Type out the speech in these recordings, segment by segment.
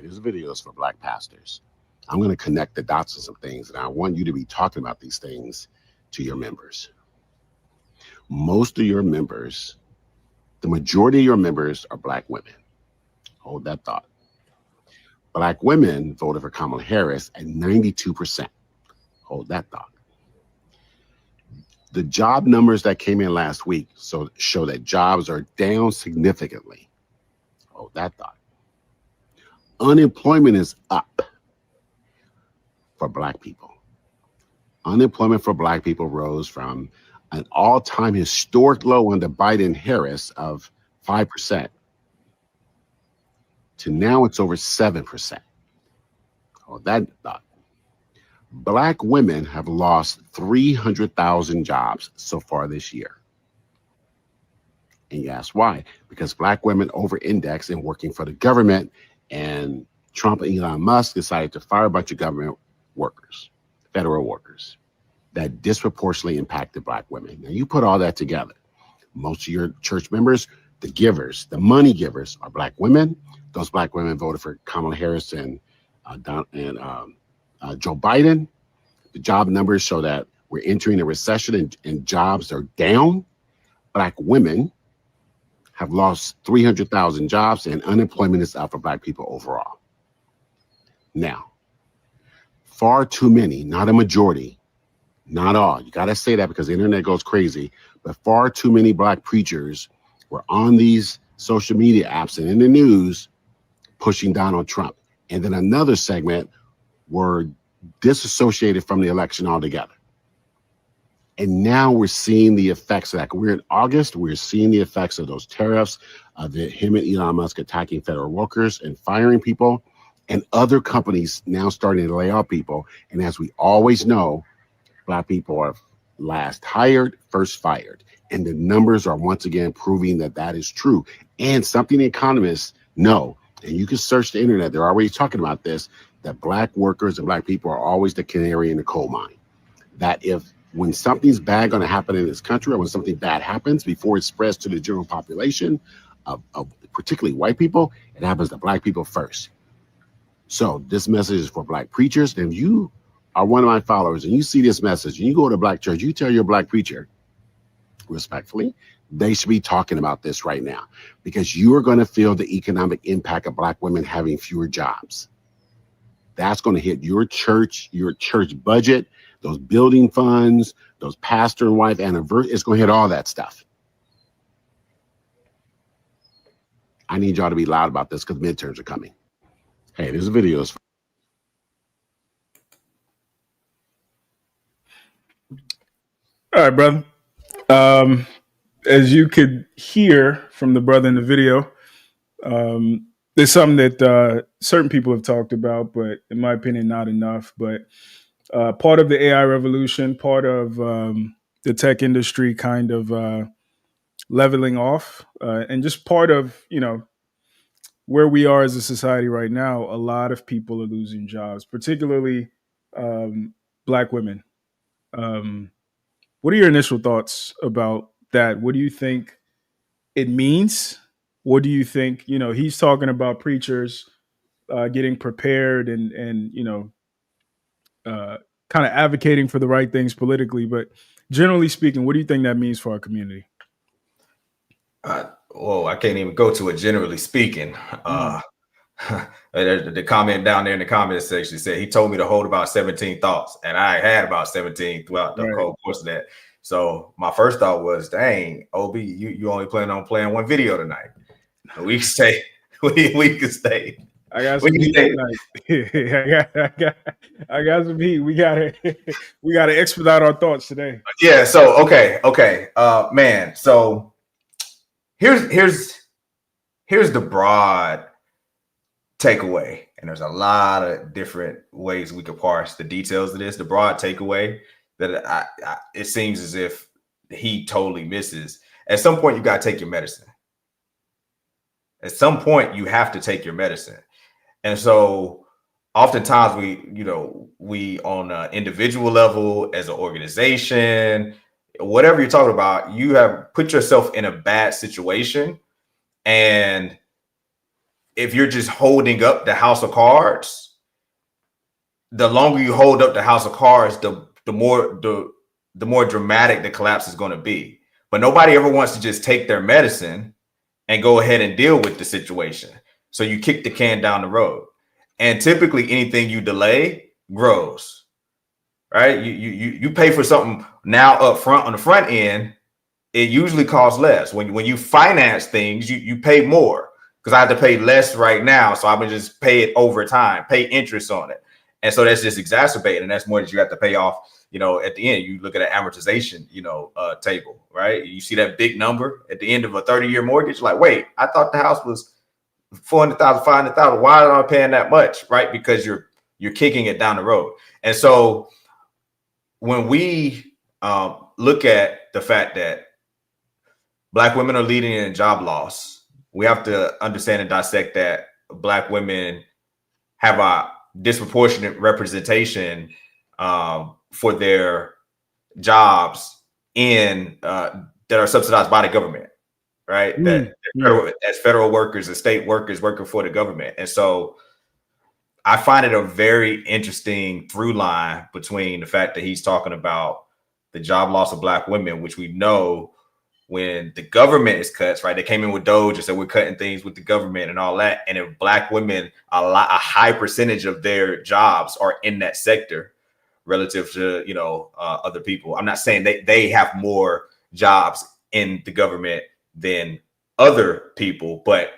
This video is for Black pastors. I'm going to connect the dots on some things, and I want you to be talking about these things to your members. Most of your members, the majority of your members are Black women. Hold that thought. Black women voted for Kamala Harris at 92%. Hold that thought. The job numbers that came in last week show that jobs are down significantly. Hold that thought. Unemployment is up for Black people. Unemployment for Black people rose from an all-time historic low under Biden-Harris of 5% to now it's over 7%. Hold that thought. Black women have lost 300,000 jobs so far this year. And you ask why? Because Black women over-index in working for the government, and Trump and Elon Musk decided to fire a bunch of government workers, federal workers, that disproportionately impacted Black women. Now you put all that together. Most of your church members, the givers, the money givers, are Black women. Those Black women voted for Kamala Harris and Joe Biden. The job numbers show that we're entering a recession and jobs are down. Black women have lost 300,000 jobs, and unemployment is up for Black people overall. Now, far too many, not a majority, not all. You got to say that because the internet goes crazy, but far too many Black preachers were on these social media apps and in the news pushing Donald Trump. And then another segment were disassociated from the election altogether. And now we're seeing the effects of that. We're in August. We're seeing the effects of those tariffs, him and Elon Musk attacking federal workers and firing people, and other companies now starting to lay off people. And as we always know, Black people are last hired, first fired. And the numbers are once again proving that that is true. And something economists know, and you can search the internet, they're already talking about this, that Black workers and Black people are always the canary in the coal mine. That when something's bad going to happen in this country, or when something bad happens before it spreads to the general population of particularly white people, it happens to Black people first. So this message is for Black preachers. And if you are one of my followers and you see this message and you go to a Black church, you tell your Black preacher, respectfully, they should be talking about this right now, because you are going to feel the economic impact of Black women having fewer jobs. That's going to hit your church budget, those building funds, those pastor and wife anniversaries. It's going to hit all that stuff. I need y'all to be loud about this because midterms are coming. Hey, this video is. All right, brother. As you could hear from the brother in the video, there's something that certain people have talked about, but in my opinion, not enough. But part of the AI revolution, part of the tech industry kind of leveling off, and just part of, where we are as a society right now, a lot of people are losing jobs, particularly Black women. What are your initial thoughts about that? What do you think it means? What do you think, he's talking about preachers getting prepared and kind of advocating for the right things politically. But generally speaking, what do you think that means for our community? Well, I can't even go to it generally speaking. The comment down there in the comment section said he told me to hold about 17 thoughts, and I had about 17 throughout the whole course of that. So my first thought was, dang, OB, you only plan on playing one video tonight. We can stay. We can stay. I got some heat tonight. I got some heat. We gotta expedite our thoughts today. Yeah. So okay. Man. So here's the broad takeaway, and there's a lot of different ways we could parse the details of this. The broad takeaway that it seems as if he totally misses. At some point, you got to take your medicine. At some point, you have to take your medicine. And so oftentimes we on an individual level, as an organization, whatever you're talking about, you have put yourself in a bad situation. And if you're just holding up the house of cards, the longer you hold up the house of cards, the more dramatic the collapse is going to be. But nobody ever wants to just take their medicine and go ahead and deal with the situation. So you kick the can down the road. And typically anything you delay grows, right? You pay for something now up front on the front end, it usually costs less. When you finance things, you pay more because I have to pay less right now. So I would just pay it over time, pay interest on it. And so that's just exacerbated. And that's more that you have to pay off, at the end. You look at an amortization, table, right? You see that big number at the end of a 30-year mortgage. Like, wait, I thought the house was 400,000, 500,000. Why am I paying that much? Right? Because you're kicking it down the road. And so when we look at the fact that Black women are leading in job loss, we have to understand and dissect that Black women have a disproportionate representation for their jobs in that are subsidized by the government, right? As federal workers and state workers working for the government. And so I find it a very interesting through line between the fact that he's talking about the job loss of Black women, which we know when the government is cuts, right? They came in with Doge and said we're cutting things with the government and all that. And if Black women, a high percentage of their jobs are in that sector relative to, other people. I'm not saying they have more jobs in the government than other people, but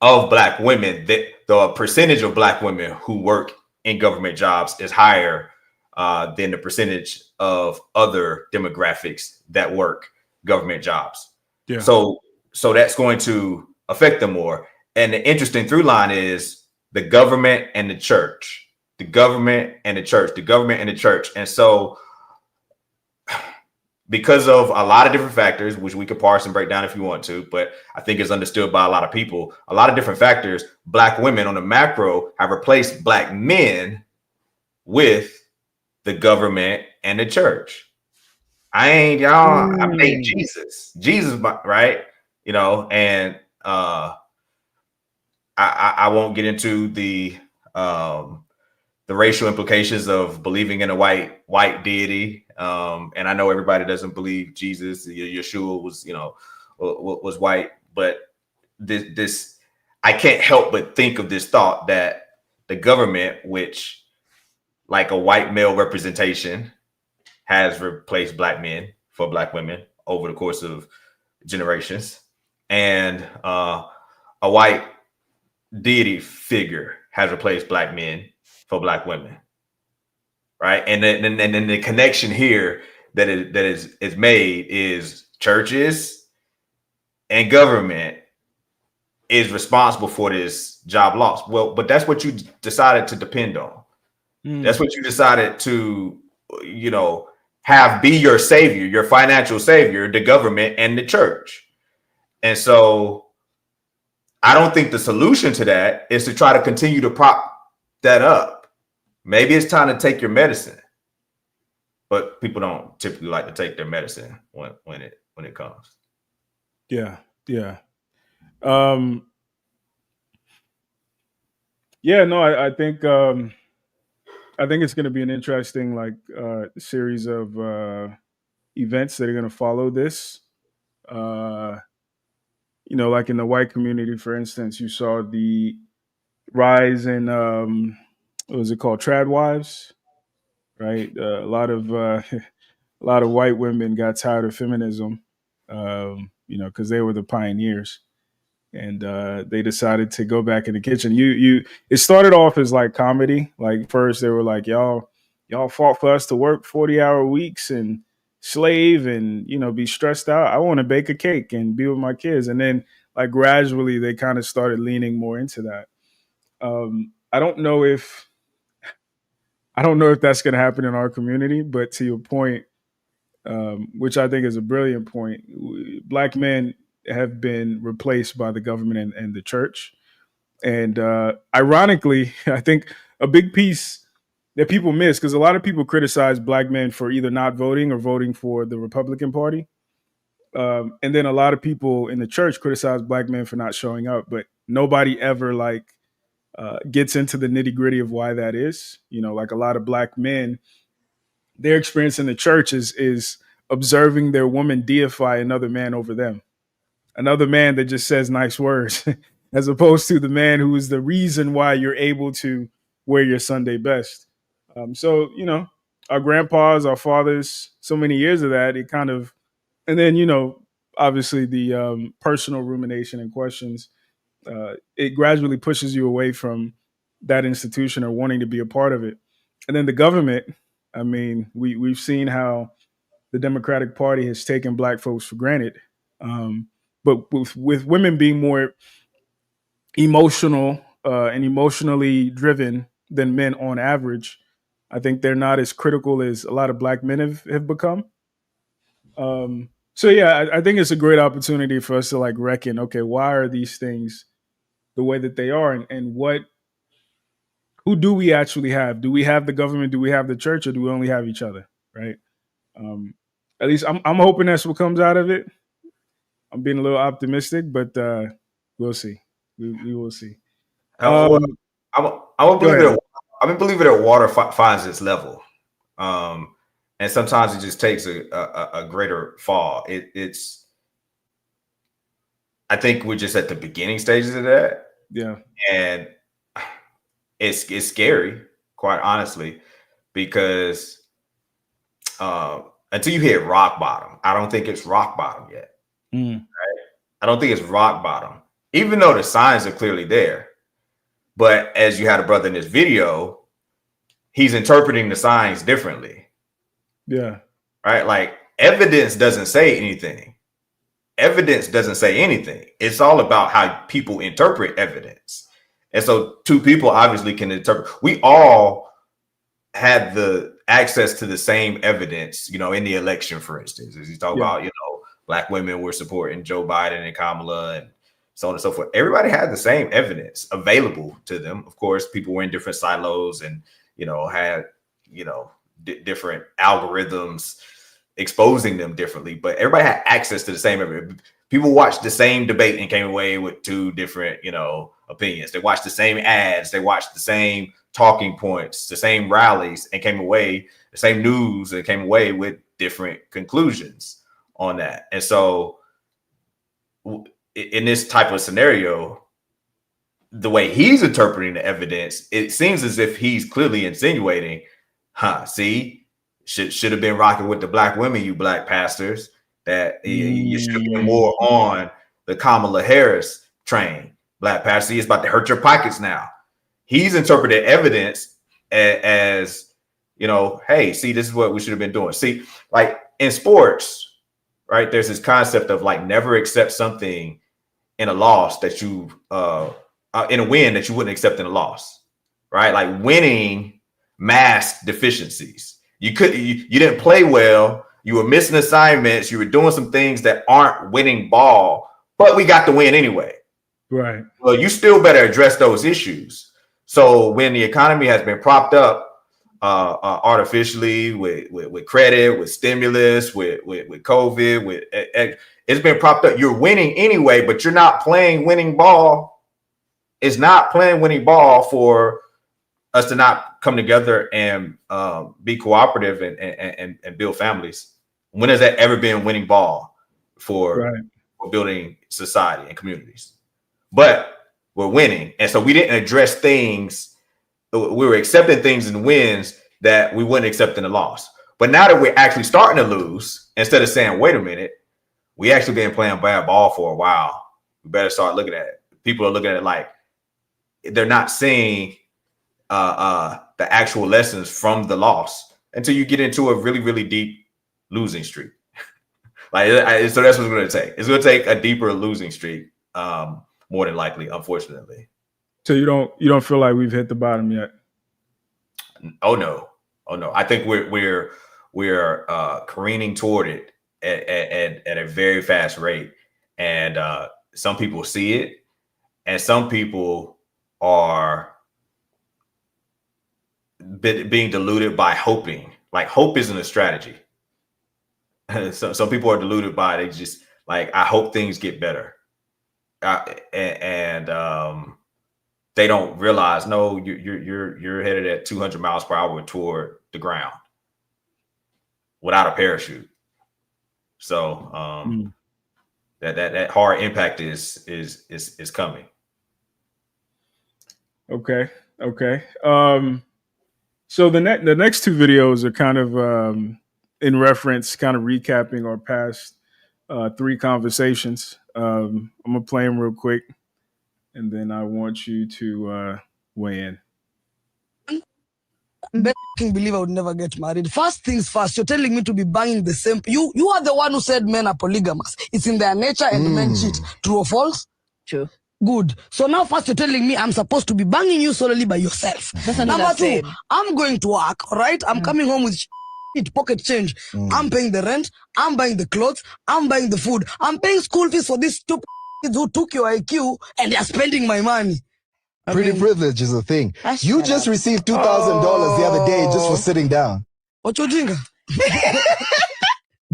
of Black women, the percentage of Black women who work in government jobs is higher than the percentage of other demographics that work government jobs. Yeah. So that's going to affect them more. And the interesting through line is the government and the church, the government and the church, the government and the church. And so because of a lot of different factors, which we could parse and break down if you want to, but I think is understood by a lot of people, a lot of different factors, Black women on the macro have replaced Black men with the government and the church. I made Jesus, right? And I won't get into the racial implications of believing in a white deity. And I know everybody doesn't believe Jesus, Yeshua was white, but this I can't help but think of this thought that the government, which like a white male representation, has replaced Black men for Black women over the course of generations, and a white deity figure has replaced Black men for Black women, right? And then the connection here that is made is churches and government is responsible for this job loss. Well, but that's what you decided to depend on. That's what you decided to, have be your savior, your financial savior, the government and the church. And so I don't think the solution to that is to try to continue to prop that up. Maybe it's time to take your medicine, but people don't typically like to take their medicine when it comes. Yeah. I think it's going to be an interesting series of events that are going to follow this. Like in the white community, for instance, you saw the rise in what was it called, trad wives, right? A lot of white women got tired of feminism, because they were the pioneers. And they decided to go back in the kitchen. It started off as like comedy. Like first they were like, y'all fought for us to work 40-hour weeks and slave and, be stressed out. I want to bake a cake and be with my kids. And then like gradually they kind of started leaning more into that. I don't know if that's going to happen in our community, but to your point, which I think is a brilliant point, Black men have been replaced by the government and the church. And ironically, I think a big piece that people miss, because a lot of people criticize Black men for either not voting or voting for the Republican Party. And then a lot of people in the church criticize Black men for not showing up. But nobody ever like gets into the nitty gritty of why that is. You know, like a lot of black men, their experience in the church is observing their woman deify another man over them, another man that just says nice words, as opposed to the man who is the reason why you're able to wear your Sunday best. So, you know, our grandpas, our fathers, so many years of that, it kind of, and then, you know, obviously the personal rumination and questions, it gradually pushes you away from that institution or wanting to be a part of it. And then the government, I mean, we've seen how the Democratic Party has taken black folks for granted. But with women being more emotional and emotionally driven than men on average, I think they're not as critical as a lot of black men have become. So yeah, I think it's a great opportunity for us to like reckon, okay, why are these things the way that they are, and who do we actually have? Do we have the government? Do we have the church, or do we only have each other? Right. Um, at least I'm hoping that's what comes out of it. I'm being a little optimistic, but we'll see. We will see. Well, I would Go believe ahead. it. I mean, believe it that water finds its level, and sometimes it just takes a greater fall. It's. I think we're just at the beginning stages of that, Yeah. and it's scary, quite honestly, because until you hit rock bottom, I don't think it's rock bottom yet. Mm. I don't think it's rock bottom, even though the signs are clearly there. But as you had a brother in this video, he's interpreting the signs differently. Yeah. Right? Like evidence doesn't say anything. Evidence doesn't say anything. It's all about how people interpret evidence. And so two people obviously can interpret. We all had the access to the same evidence, you know, in the election, for instance, as you talk about, you know, black women were supporting Joe Biden and Kamala and so on and so forth. Everybody had the same evidence available to them. Of course, people were in different silos and, you know, had, you know, different algorithms exposing them differently, but everybody had access to the same evidence. People watched the same debate and came away with two different, you know, opinions. They watched the same ads. They watched the same talking points, the same rallies, and came away, the same news, and came away with different conclusions on that. And so in this type of scenario, the way he's interpreting the evidence, it seems as if he's clearly insinuating, see, should have been rocking with the black women, you black pastors, that you should have been more on the Kamala Harris train. Black pastor, it's about to hurt your pockets now. He's interpreted evidence as, you know, hey, see, this is what we should have been doing. See, like in sports, right, there's this concept of like never accept something in a loss that you, in a win that you wouldn't accept in a loss, right? Like winning masked deficiencies. You didn't play well. You were missing assignments. You were doing some things that aren't winning ball, but we got the win anyway. Right. Well, you still better address those issues. So when the economy has been propped up artificially with credit, with stimulus, with COVID, it's been propped up. You're winning anyway, but you're not playing winning ball. It's not playing winning ball for us to not come together and be cooperative and build families. When has that ever been winning ball for building society and communities? But we're winning. And so we didn't address things. We were accepting things in wins that we wouldn't accept in a loss. But now that we're actually starting to lose, instead of saying, wait a minute, we actually been playing bad ball for a while. We better start looking at it. People are looking at it like they're not seeing the actual lessons from the loss until you get into a really, really deep losing streak. So that's what it's going to take. It's going to take a deeper losing streak, more than likely, unfortunately. So you don't feel like we've hit the bottom yet? Oh no. I think we're careening toward it at a very fast rate, and some people see it, and some people are being deluded by hoping. Like hope isn't a strategy. So some people are deluded by they just like, I hope things get better. they don't realize, no, you're headed at 200 miles per hour toward the ground without a parachute. So that hard impact is coming. Okay. So the next two videos are kind of in reference, kind of recapping our past three conversations. I'm gonna play them real quick, and then I want you to weigh in. Can't believe I would never get married. First things first, you're telling me to be banging the same. You are the one who said men are polygamous. It's in their nature and men cheat. True or false? True. Good. So now first you're telling me I'm supposed to be banging you solely by yourself. Number two, I'm going to work, all right? I'm coming home with pocket change. I'm paying the rent. I'm buying the clothes. I'm buying the food. I'm paying school fees for these stupid kids who took your IQ and they're spending my money. Pretty privilege is a thing. You just received $2,000 the other day just for sitting down. What you doing?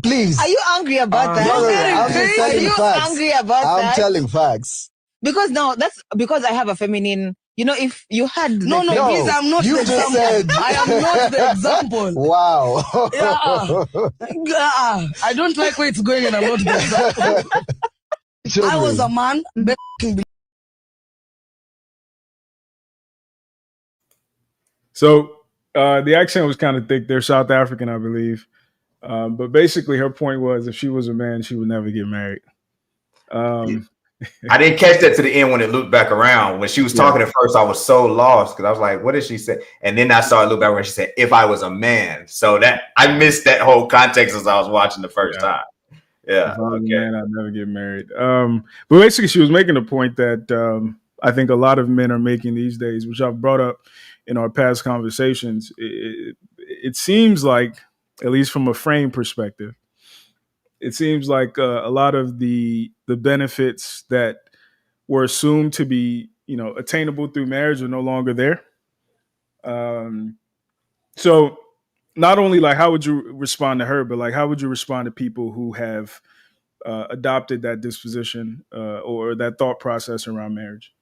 Please. Are you angry about that? No, I'm just telling Are you facts. angry about that? I'm telling facts. Because no, that's because I have a feminine. You know, if you had No, please, I'm not you the just example. said- I am not the example. Wow. I don't like where it's going and I'm not the example. I was a man. So the accent was kind of thick. They're South African, I believe. But basically, her point was if she was a man, she would never get married. I didn't catch that to the end when it looped back around. When she was talking at first, I was so lost because I was like, what did she say? And then I saw it loop back around. She said, if I was a man. So that I missed that whole context as I was watching the first time. Yeah. If I was a man, I'd never get married. But basically, she was making a point that I think a lot of men are making these days, which I've brought up in our past conversations. It seems like, at least from a frame perspective, it seems like a lot of the benefits that were assumed to be, attainable through marriage are no longer there. So not only like how would you respond to her, but like how would you respond to people who have adopted that disposition or that thought process around marriage?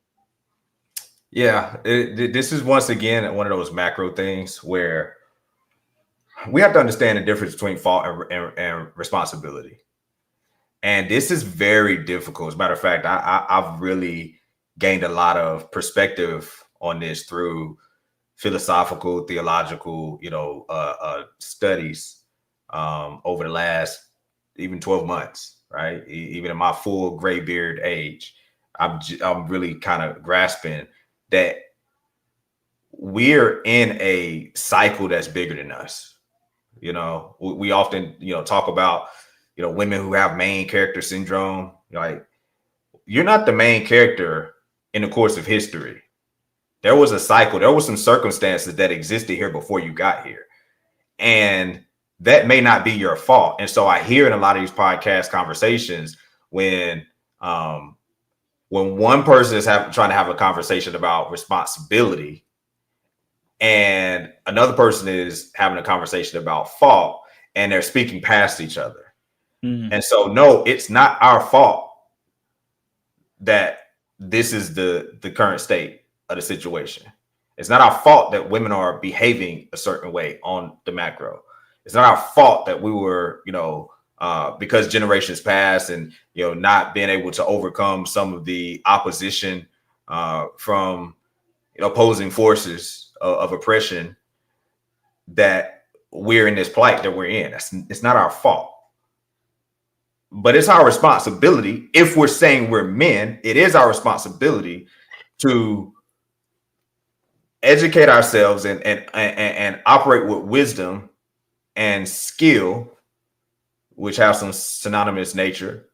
Yeah, this is once again one of those macro things where we have to understand the difference between fault and responsibility. And this is very difficult. As a matter of fact, I've really gained a lot of perspective on this through philosophical, theological, studies over the last even 12 months, right? Even in my full gray beard age, I'm really kind of grasping that we're in a cycle that's bigger than us. We often, talk about, women who have main character syndrome. Like, you're not the main character in the course of history. There was a cycle. There were some circumstances that existed here before you got here. And that may not be your fault. And so I hear in a lot of these podcast conversations when one person is trying to have a conversation about responsibility and another person is having a conversation about fault and they're speaking past each other. Mm-hmm. And so, no, it's not our fault that this is the current state of the situation. It's not our fault that women are behaving a certain way on the macro. It's not our fault that we were, because generations passed and, not being able to overcome some of the opposition from opposing forces of oppression, that we're in this plight that we're in. It's not our fault. But it's our responsibility. If we're saying we're men, it is our responsibility to educate ourselves and operate with wisdom and skill, which have some synonymous nature.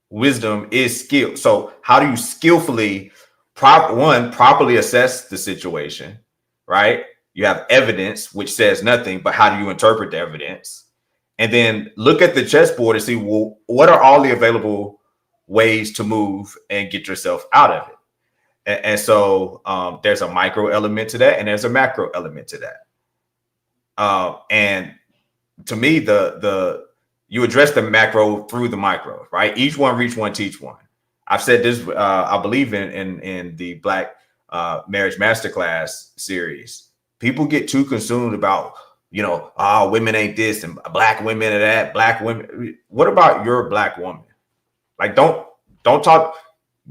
Wisdom is skill. So how do you skillfully properly assess the situation, right? You have evidence which says nothing, but how do you interpret the evidence? And then look at the chessboard and see, well, what are all the available ways to move and get yourself out of it? And so there's a micro element to that, and there's a macro element to that. And to me, you address the macro through the micro, right? Each one, reach one, teach one. I've said this, I believe in the Black Marriage Masterclass series. People get too consumed about, women ain't this and black women are that, black women. What about your black woman? Like, don't talk,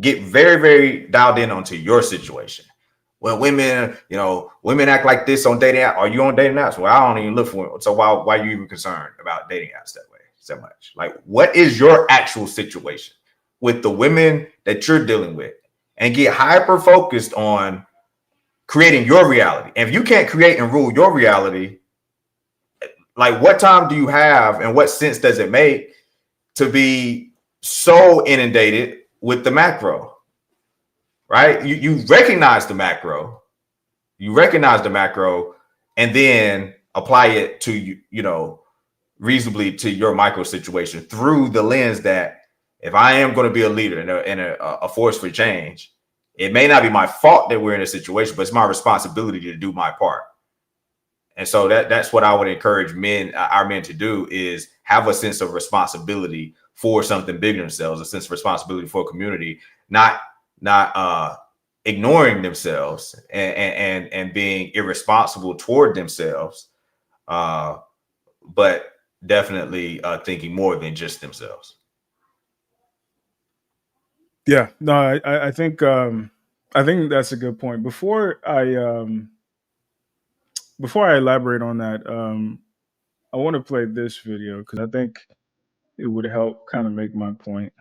get very, very dialed in onto your situation. Well, women act like this on dating apps. Are you on dating apps? Well, I don't even look for it. So why are you even concerned about dating apps that way so much? Like, what is your actual situation with the women that you're dealing with? And get hyper focused on creating your reality. And if you can't create and rule your reality, like, what time do you have and what sense does it make to be so inundated with the macro? Right? You recognize the macro. You recognize the macro and then apply it to, reasonably to your micro situation through the lens that if I am going to be a leader and a force for change, it may not be my fault that we're in a situation, but it's my responsibility to do my part. And so that's what I would encourage our men to do, is have a sense of responsibility for something bigger than themselves, a sense of responsibility for a community, not ignoring themselves and being irresponsible toward themselves, but definitely thinking more than just themselves. Yeah, no, I think that's a good point. Before I elaborate on that, I want to play this video because I think it would help kind of make my point.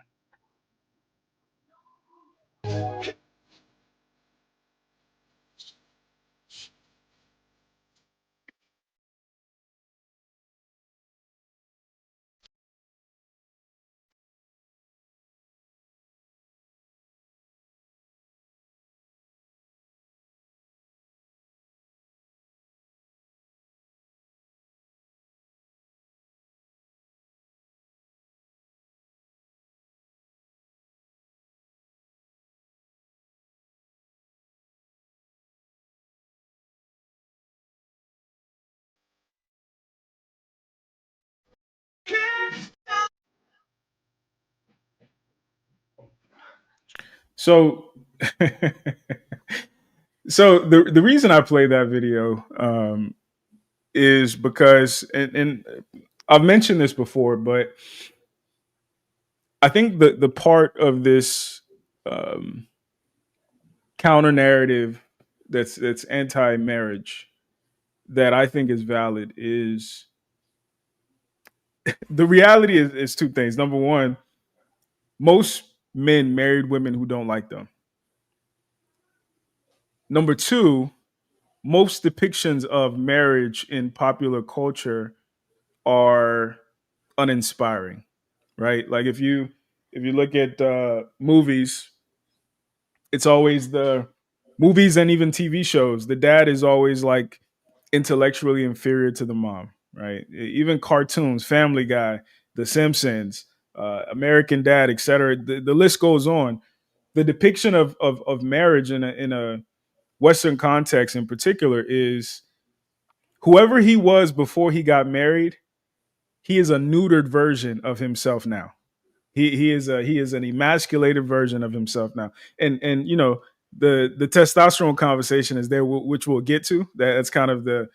So, so the reason I play that video is because, and I've mentioned this before, but I think the part of this counter narrative that's anti-marriage that I think is valid is the reality is two things. Number one, most men married women who don't like them. Number two, most depictions of marriage in popular culture are uninspiring, right? Like if you look at movies, it's always the movies and even TV shows. The dad is always like intellectually inferior to the mom, right? Even cartoons, Family Guy, The Simpsons, American Dad, etc. The list goes on. The depiction of marriage in a Western context, in particular, is whoever he was before he got married. He is a neutered version of himself now. He is an emasculated version of himself now. And the testosterone conversation is there, which we'll get to. That's kind of the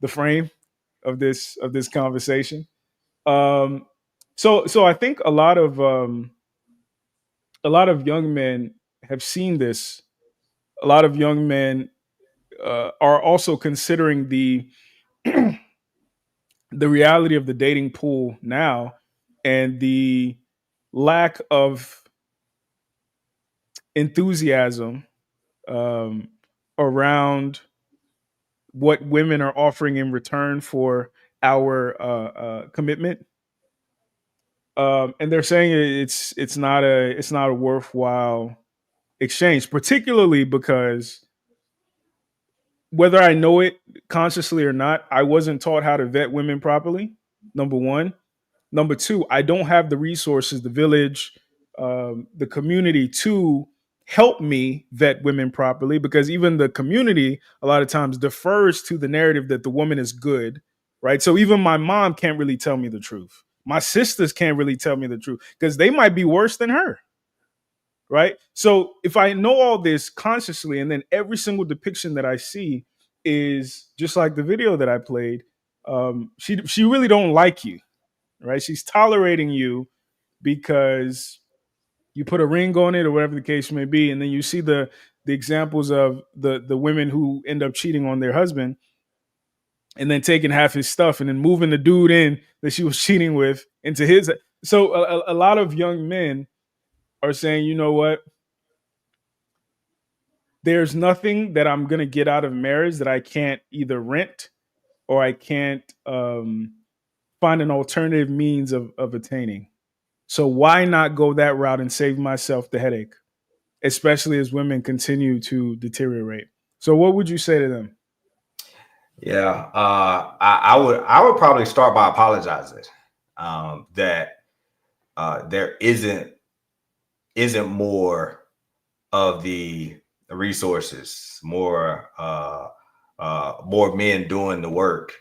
frame of this conversation. So I think a lot of young men have seen this. A lot of young men are also considering the the reality of the dating pool now and the lack of enthusiasm around what women are offering in return for our commitment. And they're saying it's not a worthwhile exchange, particularly because whether I know it consciously or not, I wasn't taught how to vet women properly. Number one. Number two, I don't have the resources, the village, the community to help me vet women properly, because even the community a lot of times defers to the narrative that the woman is good, right? So even my mom can't really tell me the truth. My sisters can't really tell me the truth because they might be worse than her, right? So if I know all this consciously, and then every single depiction that I see is just like the video that I played, she really don't like you, right? She's tolerating you because you put a ring on it or whatever the case may be, and then you see the examples of the women who end up cheating on their husband and then taking half his stuff and then moving the dude in that she was cheating with into his. So a lot of young men are saying, you know what? There's nothing that I'm going to get out of marriage that I can't either rent or I can't find an alternative means of attaining. So why not go that route and save myself the headache, especially as women continue to deteriorate? So what would you say to them? Yeah, I would probably start by apologizing that there isn't more of the resources, more men doing the work,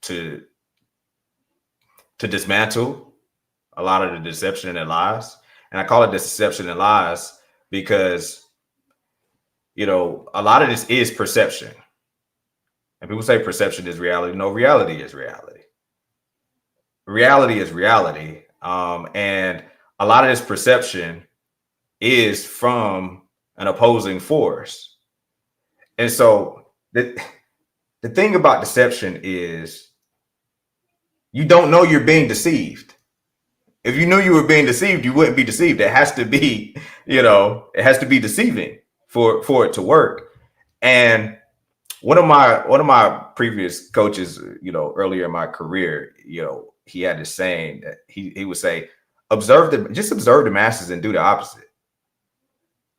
to dismantle a lot of the deception and lies. And I call it deception and lies because a lot of this is perception. And people say perception is reality. No, reality is reality. Reality is reality. And a lot of this perception is from an opposing force. And so the thing about deception is you don't know you're being deceived. If you knew you were being deceived, you wouldn't be deceived. It has to be, it has to be deceiving for it to work. And one of my previous coaches, earlier in my career, he had this saying that he would say, observe the masses and do the opposite.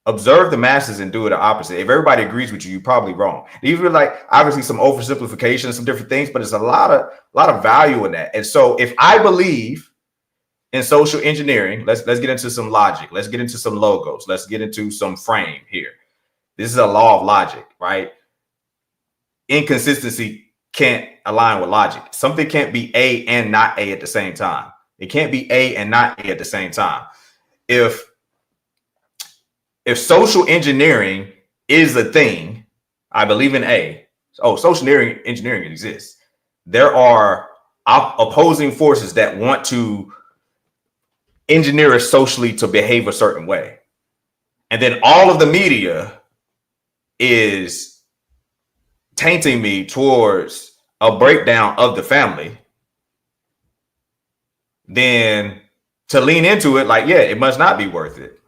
Observe the masses and do the opposite. If everybody agrees with you, you're probably wrong. These were like obviously some oversimplification, some different things, but it's a lot of value in that. And so if I believe in social engineering, let's get into some logic. Let's get into some logos. Let's get into some frame here. This is a law of logic, right? Inconsistency can't align with logic. Something can't be A and not A at the same time. It can't be A and not A at the same time. If social engineering is a thing, I believe in A. Oh, social engineering exists. There are opposing forces that want to engineer us socially to behave a certain way. And then all of the media is tainting me towards a breakdown of the family. Then to lean into it, like, yeah, it must not be worth it.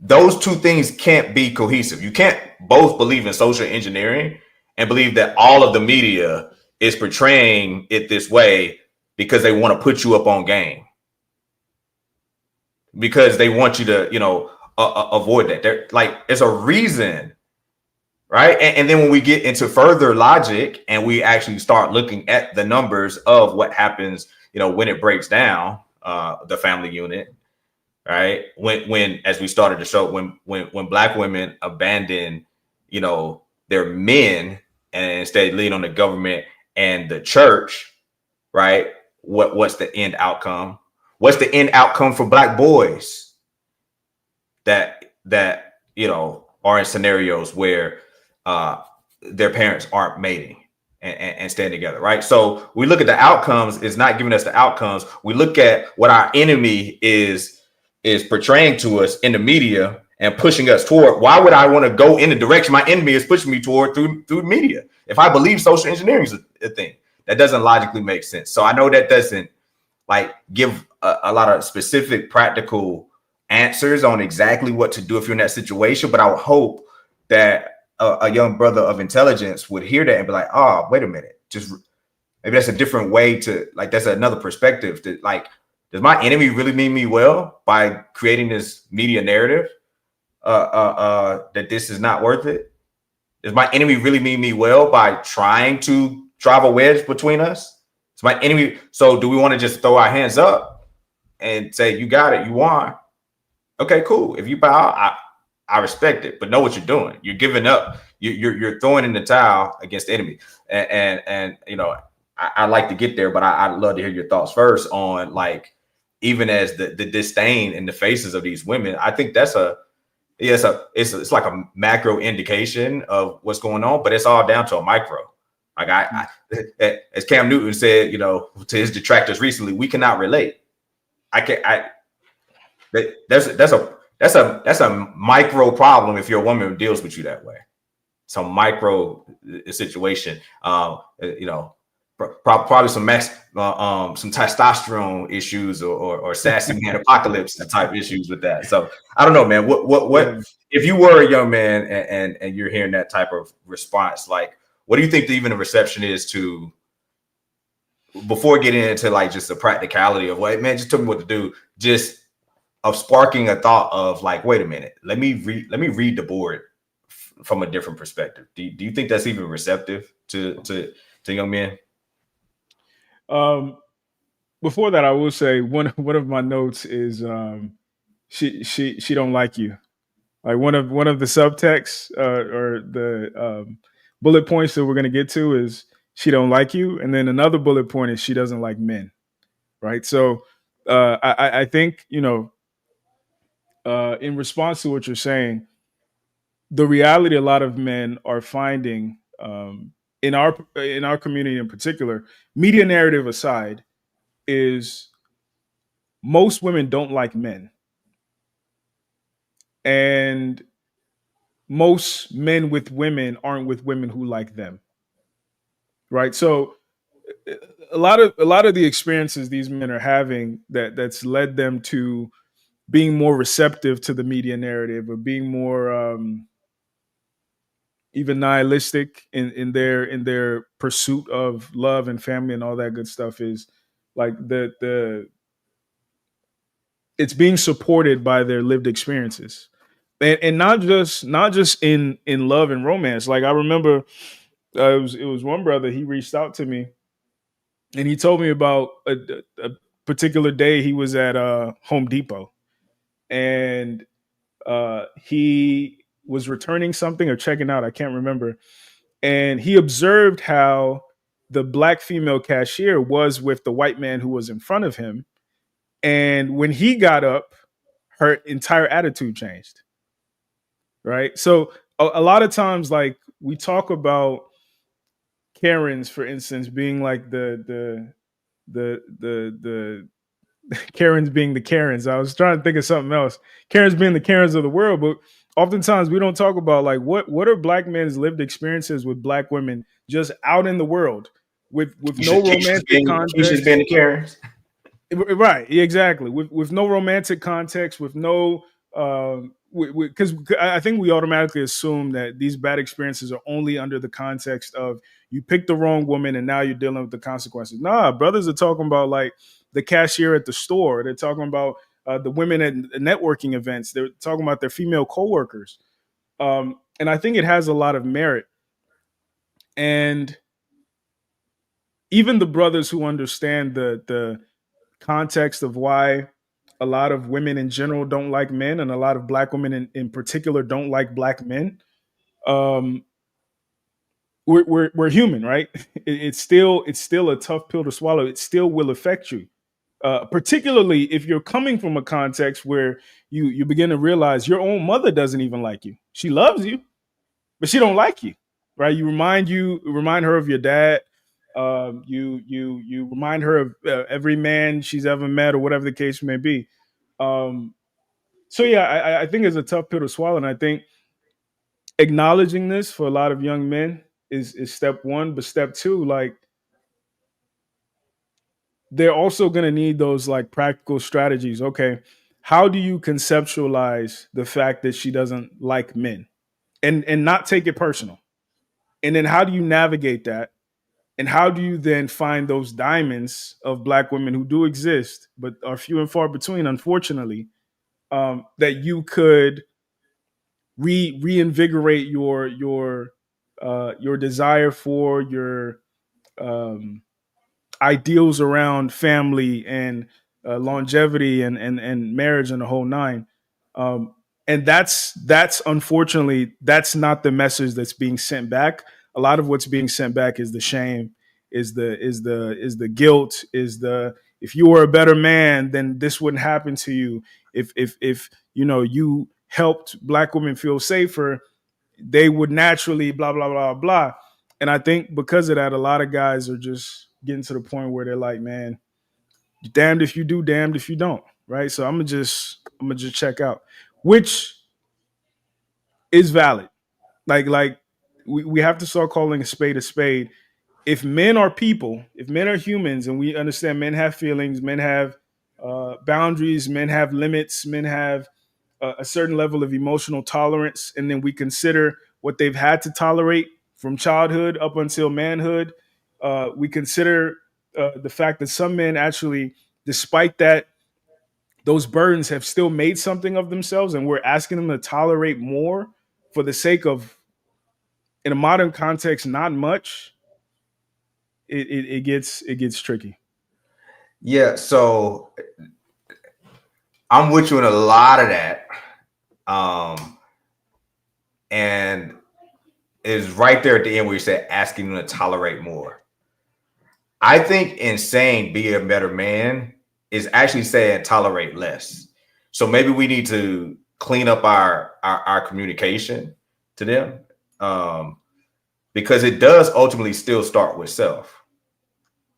Those two things can't be cohesive. You can't both believe in social engineering and believe that all of the media is portraying it this way because they want to put you up on game. Because they want you to, avoid that. There's a reason, right? And then when we get into further logic and we actually start looking at the numbers of what happens, when it breaks down, the family unit, right? When as we started to show, when Black women abandon, their men and instead lean on the government and the church, right? What's the end outcome? What's the end outcome for Black boys that are in scenarios where their parents aren't mating and staying together, right? So we look at the outcomes. It's not giving us the outcomes. We look at what our enemy is portraying to us in the media and pushing us toward. Why would I want to go in the direction my enemy is pushing me toward through media? If I believe social engineering is a thing, that doesn't logically make sense. So I know that doesn't give a lot of specific practical answers on exactly what to do if you're in that situation. But I would hope that a young brother of intelligence would hear that and be like, oh, wait a minute. Just maybe that's a different way to that's another perspective to does my enemy really mean me well by creating this media narrative that this is not worth it? Does my enemy really mean me well by trying to drive a wedge between us? It's my enemy. So do we want to just throw our hands up and say, you got it, you won? Okay, cool. If you bow, I respect it, but know what you're doing. You're giving up. You're throwing in the towel against the enemy. And I'd like to get there, but I'd love to hear your thoughts first on even as the disdain in the faces of these women, I think that's it's like a macro indication of what's going on, but it's all down to a micro. Like I as Cam Newton said, to his detractors recently, we cannot relate. That's a micro problem if your woman deals with you that way. Some micro situation, probably some some testosterone issues or Sassy Man Apocalypse type issues with that. So I don't know, man. What if you were a young man and you're hearing that type of response? Like, what do you think even the reception is to, before getting into like just the practicality of what, man, just tell me what to do, just of sparking a thought of like, wait a minute, let me read the board from a different perspective. Do you think that's even receptive to young men? Before that, I will say one of my notes is she don't like you. Like one of the subtexts or the bullet points that we're going to get to is she don't like you, and then another bullet point is she doesn't like men. Right. So I think in response to what you're saying, the reality a lot of men are finding in our community in particular, media narrative aside, is most women don't like men. And most men with women aren't with women who like them. Right? So a lot of the experiences these men are having that's led them to being more receptive to the media narrative, or being more even nihilistic in their pursuit of love and family and all that good stuff, is like it's being supported by their lived experiences, and not just in love and romance. Like I remember it was one brother, he reached out to me and he told me about a particular day he was at Home Depot, and he was returning something or checking out, I can't remember, and he observed how the black female cashier was with the white man who was in front of him. And when he got up, her entire attitude changed. Right. So a lot of times, like, we talk about Karens, for instance, being like the Karens being the Karens. I was trying to think of something else. Karens being the Karens of the world, but oftentimes we don't talk about like what are black men's lived experiences with black women just out in the world with no romantic context. Being the Karens. Right, exactly. With no romantic context, with no because I think we automatically assume that these bad experiences are only under the context of you picked the wrong woman and now you're dealing with the consequences. Nah, brothers are talking about like the cashier at the store. They're talking about the women at networking events. They're talking about their female coworkers. And I think it has a lot of merit. And even the brothers who understand the context of why a lot of women in general don't like men, and a lot of black women in particular don't like black men. We're human, right? It's still a tough pill to swallow. It still will affect you, particularly if you're coming from a context where you begin to realize your own mother doesn't even like you. She loves you, but she don't like you, right? You remind her of your dad. You remind her of every man she's ever met, or whatever the case may be. So yeah, I think it's a tough pill to swallow, and I think acknowledging this for a lot of young men is step one. But step two, like, they're also going to need those like practical strategies. Okay, how do you conceptualize the fact that she doesn't like men, and not take it personal? And then how do you navigate that? And how do you then find those diamonds of black women who do exist, but are few and far between, unfortunately, that you could reinvigorate your desire for your ideals around family and longevity and marriage and the whole nine. And that's unfortunately, that's not the message that's being sent back. A lot of what's being sent back is the shame, is the guilt, is the if you were a better man, then this wouldn't happen to you. If you know, you helped Black women feel safer, they would naturally blah blah blah blah. And I think because of that, a lot of guys are just getting to the point where they're like, man, damned if you do, damned if you don't, right? So I'm gonna just check out, which is valid. Like we have to start calling a spade a spade. If men are people, if men are humans, and we understand men have feelings, men have boundaries, men have limits, men have a certain level of emotional tolerance, and then we consider what they've had to tolerate from childhood up until manhood. We consider the fact that some men actually, despite that, those burdens have still made something of themselves, and we're asking them to tolerate more for the sake of, in a modern context, not much. It gets tricky. Yeah, so I'm with you in a lot of that. And is right there at the end where you said asking them to tolerate more. I think in saying be a better man is actually saying tolerate less. So maybe we need to clean up our communication to them, because it does ultimately still start with self.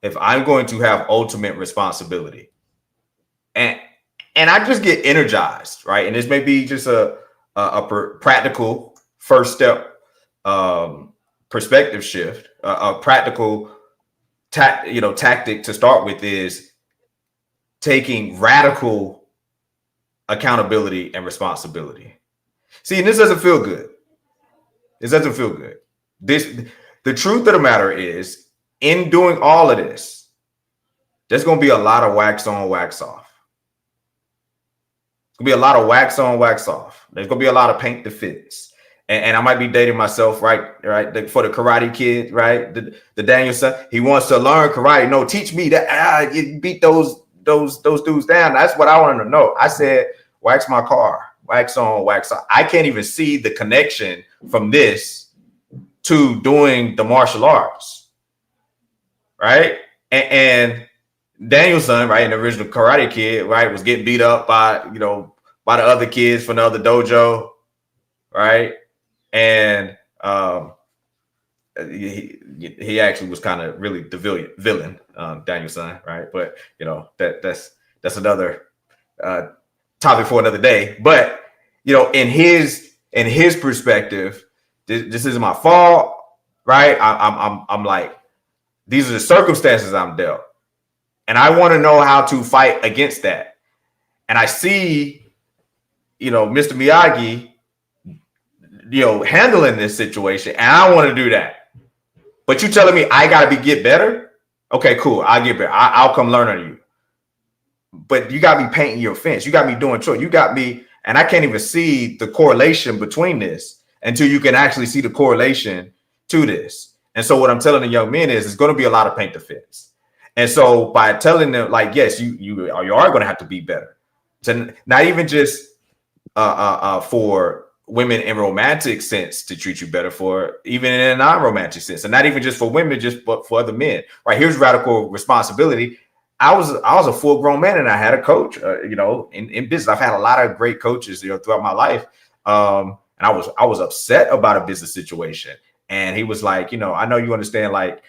If I'm going to have ultimate responsibility, and I just get energized, right? And this may be just a practical first step, perspective shift, a practical tactic to start with is taking radical accountability and responsibility. See, and this doesn't feel good. This doesn't feel good. The truth of the matter is, in doing all of this, there's going to be a lot of wax on, wax off. There's going to be a lot of wax on, wax off. There's going to be a lot of paint that fits. And I might be dating myself, right? For the Karate Kid, right? The Daniel son, he wants to learn karate. No, teach me that. You beat those dudes down. That's what I wanted to know. I said, wax my car, wax on, wax off. I can't even see the connection from this to doing the martial arts, right? And Daniel's son, right, in the original Karate Kid, right, was getting beat up by the other kids from the other dojo, right? And he actually was kind of really the villain, Daniel's son, right? But that's another topic for another day. But in his perspective, this isn't my fault, right? I'm like, these are the circumstances I'm dealt, and I want to know how to fight against that. And I see, Mr. Miyagi, handling this situation, and I want to do that. But you telling me I gotta get better? Okay, cool. I'll get better. I'll come learn on you. But you got me painting your fence. You got me doing chores. You got me, and I can't even see the correlation between this until you can actually see the correlation to this. And so what I'm telling the young men is, it's going to be a lot of paint the fence. And so by telling them, like, yes, you are going to have to be better. So not even just for women in romantic sense to treat you better, for even in a non-romantic sense, and not even just for women, but for other men. Right? Here's radical responsibility. I was a full-grown man, and I had a coach. In business, I've had a lot of great coaches, throughout my life. And I was upset about a business situation, and he was like, I know you understand, like,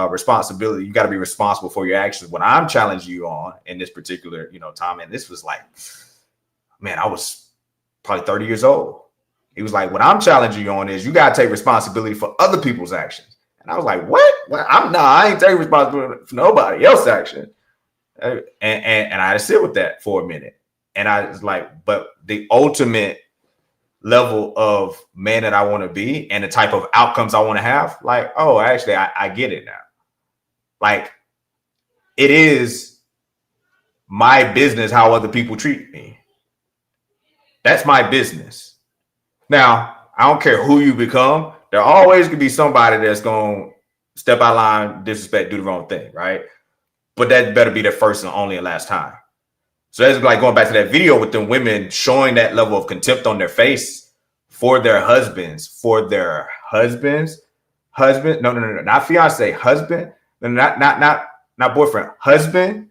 responsibility. You got to be responsible for your actions. When I'm challenging you on in this particular, time, and this was like, man, I was probably 30 years old. He was like, what I'm challenging you on is you got to take responsibility for other people's actions. And I was like, what? Well, I ain't taking responsibility for nobody else's action. And I had to sit with that for a minute. And I was like, but the ultimate level of man that I want to be and the type of outcomes I want to have, like, oh, actually, I get it now. Like, it is my business how other people treat me. That's my business. Now, I don't care who you become. There always could be somebody that's going to step out of line, disrespect, do the wrong thing, right? But that better be their first and only and last time. So that's like going back to that video with them women showing that level of contempt on their face for their husbands, no, not fiance, husband, not boyfriend, husband,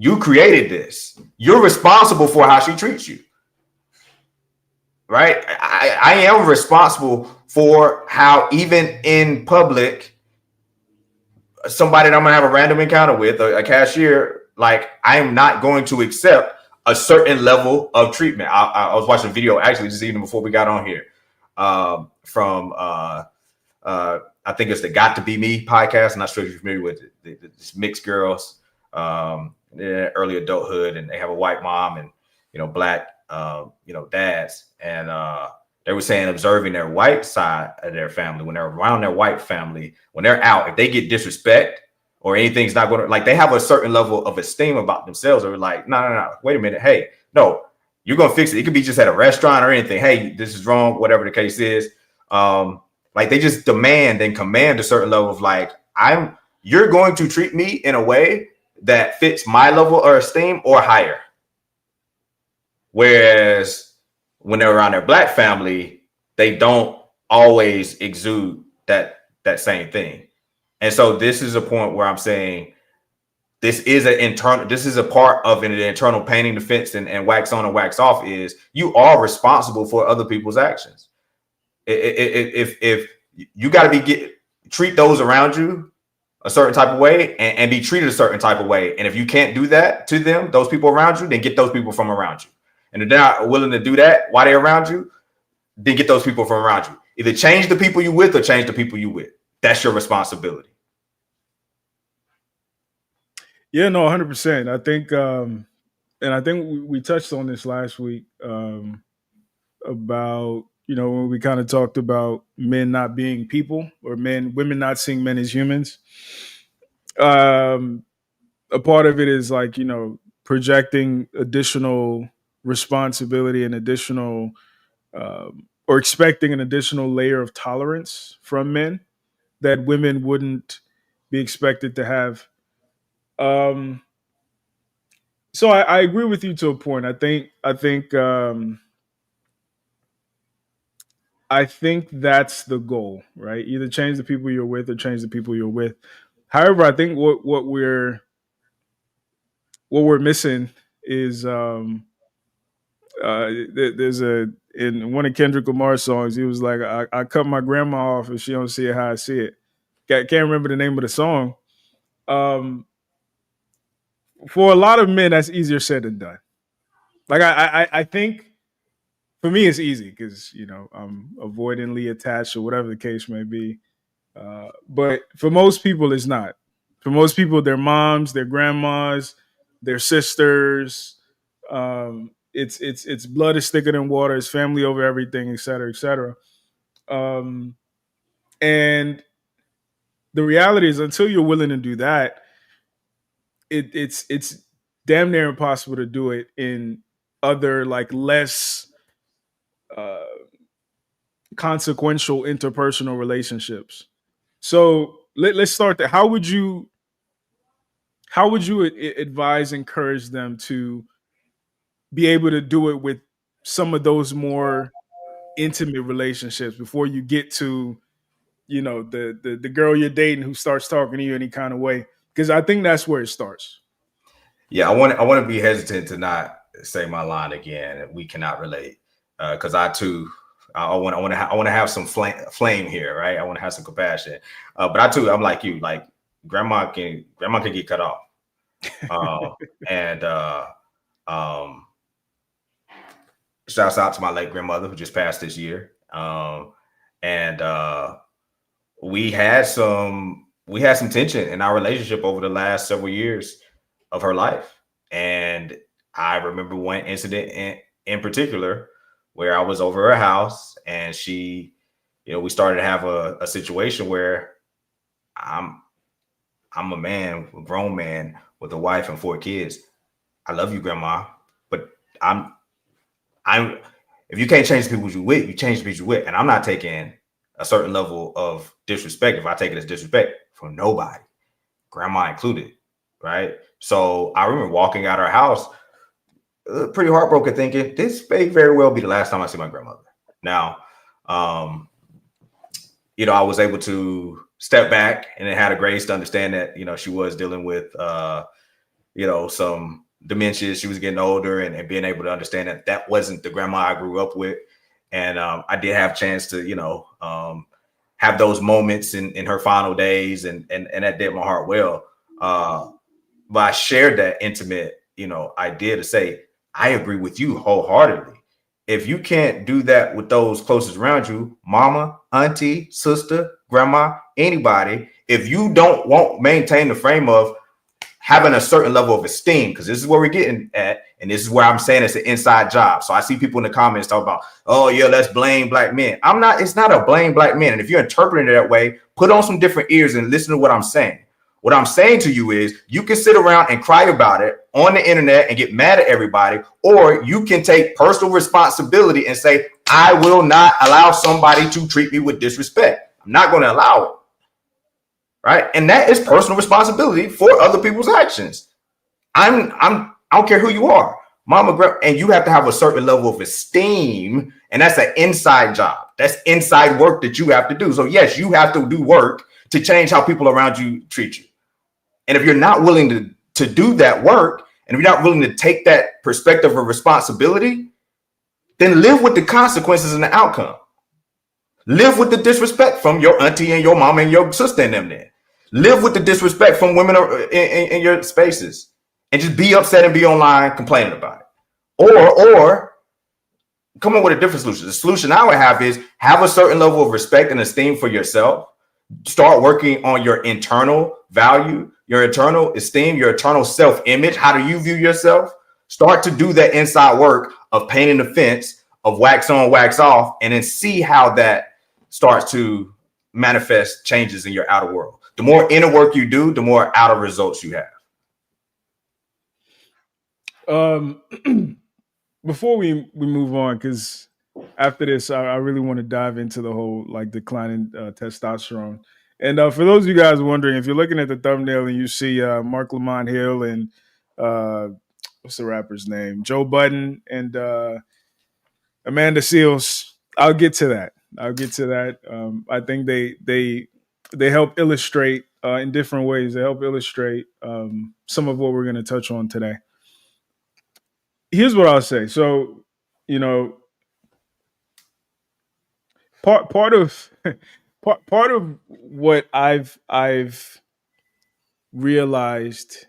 You created this. You're responsible for how she treats you. Right? I am responsible for how, even in public, somebody that I'm gonna have a random encounter with, a cashier, like, I am not going to accept a certain level of treatment. I was watching a video actually just even before we got on here, from I think it's the Got to Be Me podcast. I'm not sure if you're familiar with it. It's mixed girls, early adulthood, and they have a white mom and black dads, and they were saying, observing their white side of their family, when they're around their white family, when they're out, if they get disrespect or anything's not going to, like, they have a certain level of esteem about themselves, or like, no, wait a minute, hey, no, you're gonna fix it. It could be just at a restaurant or anything. Hey, this is wrong, whatever the case is. Like, they just demand and command a certain level of, like, you're going to treat me in a way that fits my level of esteem or higher. Whereas when they're around their black family, they don't always exude that same thing. And so this is a point where I'm saying this is a part of an internal painting the fence and wax on and wax off, is you are responsible for other people's actions. If you got to treat those around you a certain type of way and be treated a certain type of way. And if you can't do that to them, those people around you, then get those people from around you. And if they're not willing to do that while they're around you, then get those people from around you. Either change the people you with or change the people you with. That's your responsibility. Yeah, no, 100%. I think, and I think we touched on this last week, about, when we kind of talked about men not being people, or women not seeing men as humans. A part of it is, like, projecting additional responsibility and additional, or expecting an additional layer of tolerance from men that women wouldn't be expected to have. So I agree with you to a point. I think that's the goal, right? Either change the people you're with or change the people you're with. However, I think what we're missing is, there's in one of Kendrick Lamar's songs, he was like, I cut my grandma off if she don't see it how I see it. Can't remember the name of the song. For a lot of men, that's easier said than done. Like, I think for me, it's easy because, I'm avoidantly attached or whatever the case may be. But for most people, it's not. For most people, their moms, their grandmas, their sisters, it's blood is thicker than water. It's family over everything, et cetera, et cetera. And the reality is, until you're willing to do that, it's damn near impossible to do it in other, like, less consequential interpersonal relationships. So let's start there. How would you advise, encourage them to be able to do it with some of those more intimate relationships before you get to, the girl you're dating who starts talking to you any kind of way? Because I think that's where it starts. Yeah, I want to be hesitant to not say my line again. We cannot relate, because I want to have some flame here, right? I want to have some compassion, but I'm like you. Like, grandma can get cut off, and shouts out to my late grandmother who just passed this year, and we had some tension in our relationship over the last several years of her life. And I remember one incident in particular where I was over her house, and she, we started to have a situation where I'm a man, a grown man with a wife and 4 kids. I love you, grandma, but I'm if you can't change the people you with, you change the people you with. And I'm not taking a certain level of disrespect if I take it as disrespect from nobody, grandma included, right? So I remember walking out our house, pretty heartbroken, thinking this may very well be the last time I see my grandmother. Now, I was able to step back and then had a grace to understand that, she was dealing with some dementia. She was getting older, and being able to understand that wasn't the grandma I grew up with. And I did have a chance to, have those moments in her final days, and that did my heart well. But I shared that intimate, idea to say, I agree with you wholeheartedly. If you can't do that with those closest around you, mama, auntie, sister, grandma, anybody, if you won't maintain the frame of having a certain level of esteem, because this is where we're getting at, and this is where I'm saying it's an inside job. So I see people in the comments talk about, oh yeah, let's blame black men. It's not a blame black men. And if you're interpreting it that way, put on some different ears and listen to what I'm saying. What I'm saying to you is, you can sit around and cry about it on the internet and get mad at everybody, or you can take personal responsibility and say, I will not allow somebody to treat me with disrespect. I'm not going to allow it. Right. And that is personal responsibility for other people's actions. I don't care who you are, mama, and you have to have a certain level of esteem. And that's an inside job. That's inside work that you have to do. So yes, you have to do work to change how people around you treat you. And if you're not willing to do that work, and if you're not willing to take that perspective of responsibility, then live with the consequences and the outcome. Live with the disrespect from your auntie and your mom and your sister and them there. Live with the disrespect from women in your spaces, and just be upset and be online complaining about it. Or come up with a different solution. The solution I would have is have a certain level of respect and esteem for yourself. Start working on your internal value, your internal esteem, your internal self-image. How do you view yourself? Start to do that inside work of painting the fence, of wax on, wax off, and then see how that starts to manifest changes in your outer world. The more inner work you do, the more outer results you have. Before we move on, because after this, I really want to dive into the whole declining testosterone. And for those of you guys wondering, if you're looking at the thumbnail and you see Mark Lamont Hill and what's the rapper's name, Joe Budden and Amanda Seales, I'll get to that. I think they help illustrate in different ways. They help illustrate some of what we're going to touch on today. Here's what I'll say. So, part of what I've realized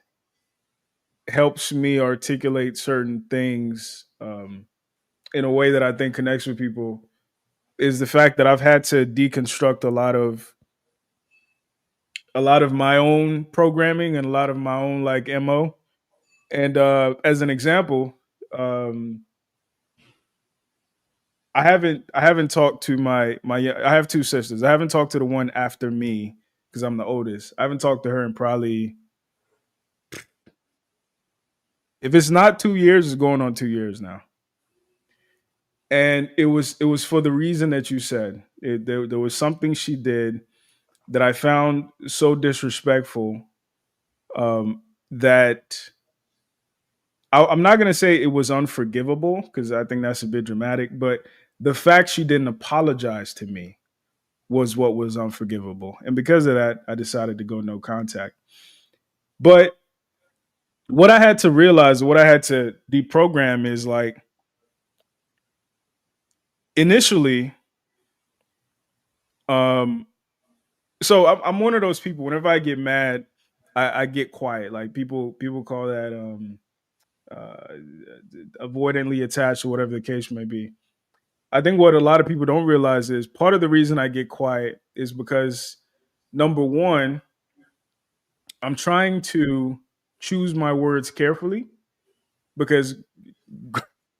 helps me articulate certain things in a way that I think connects with people is the fact that I've had to deconstruct a lot of my own programming and a lot of my own MO. And as an example, I haven't talked to my I have two sisters. I haven't talked to the one after me because I'm the oldest. I haven't talked to her in probably, if it's not 2 years, it's going on 2 years now. And it was for the reason that you said. There was something she did that I found so disrespectful that I'm not going to say it was unforgivable, because I think that's a bit dramatic, but the fact she didn't apologize to me was what was unforgivable. And because of that, I decided to go no contact. But what I had to realize, what I had to deprogram is initially, so I'm one of those people, whenever I get mad, I get quiet. Like people call that avoidantly attached, or whatever the case may be. I think what a lot of people don't realize is part of the reason I get quiet is because, number one, I'm trying to choose my words carefully, because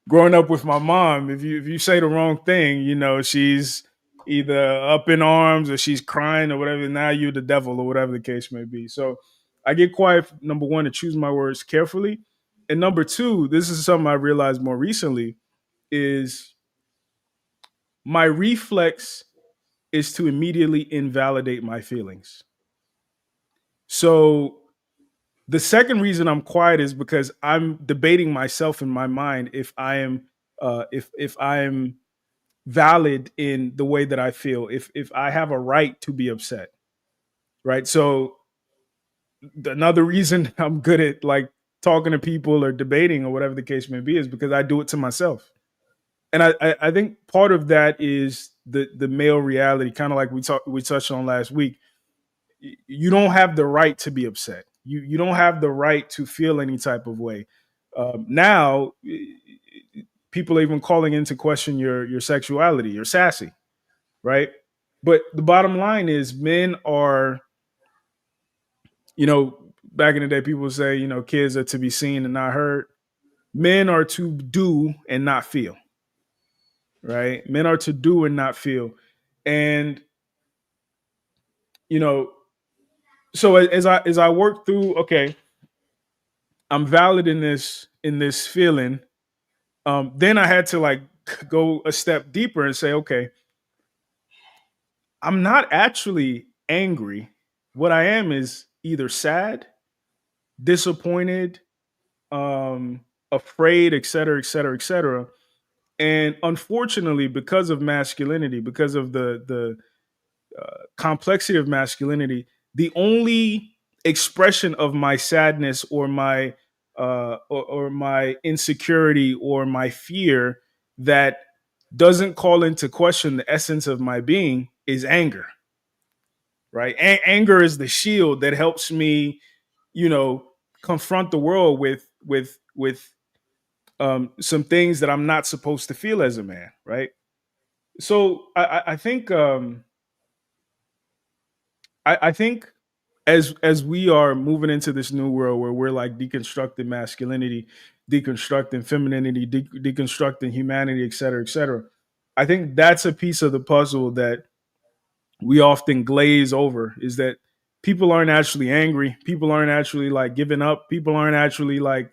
growing up with my mom, if you say the wrong thing, she's either up in arms or she's crying or whatever. Now you're the devil, or whatever the case may be. So I get quiet, number one, to choose my words carefully. And number two, this is something I realized more recently, is my reflex is to immediately invalidate my feelings. So the second reason I'm quiet is because I'm debating myself in my mind if I am if I am valid in the way that I feel, if I have a right to be upset. Right. So another reason I'm good at talking to people or debating or whatever the case may be is because I do it to myself. And I think part of that is the male reality, kind of like we touched on last week. You don't have the right to be upset. You don't have the right to feel any type of way. Now, people are even calling into question your sexuality. You're sassy, right? But the bottom line is, men are, back in the day, people would say, kids are to be seen and not heard. Men are to do and not feel, right? Men are to do and not feel. And, so as I work through, okay, I'm valid in this feeling. Then I had to like go a step deeper and say, okay, I'm not actually angry. What I am is either sad, disappointed, afraid, et cetera, et cetera, et cetera. And unfortunately, because of masculinity, because of the complexity of masculinity, the only expression of my sadness or my or my insecurity or my fear that doesn't call into question the essence of my being is anger, right? Anger is the shield that helps me, confront the world with some things that I'm not supposed to feel as a man, right? So I think I think as we are moving into this new world where we're like deconstructing masculinity, deconstructing femininity, deconstructing humanity, et cetera, et cetera. I think that's a piece of the puzzle that we often glaze over, is that people aren't actually angry. People aren't actually like giving up. People aren't actually like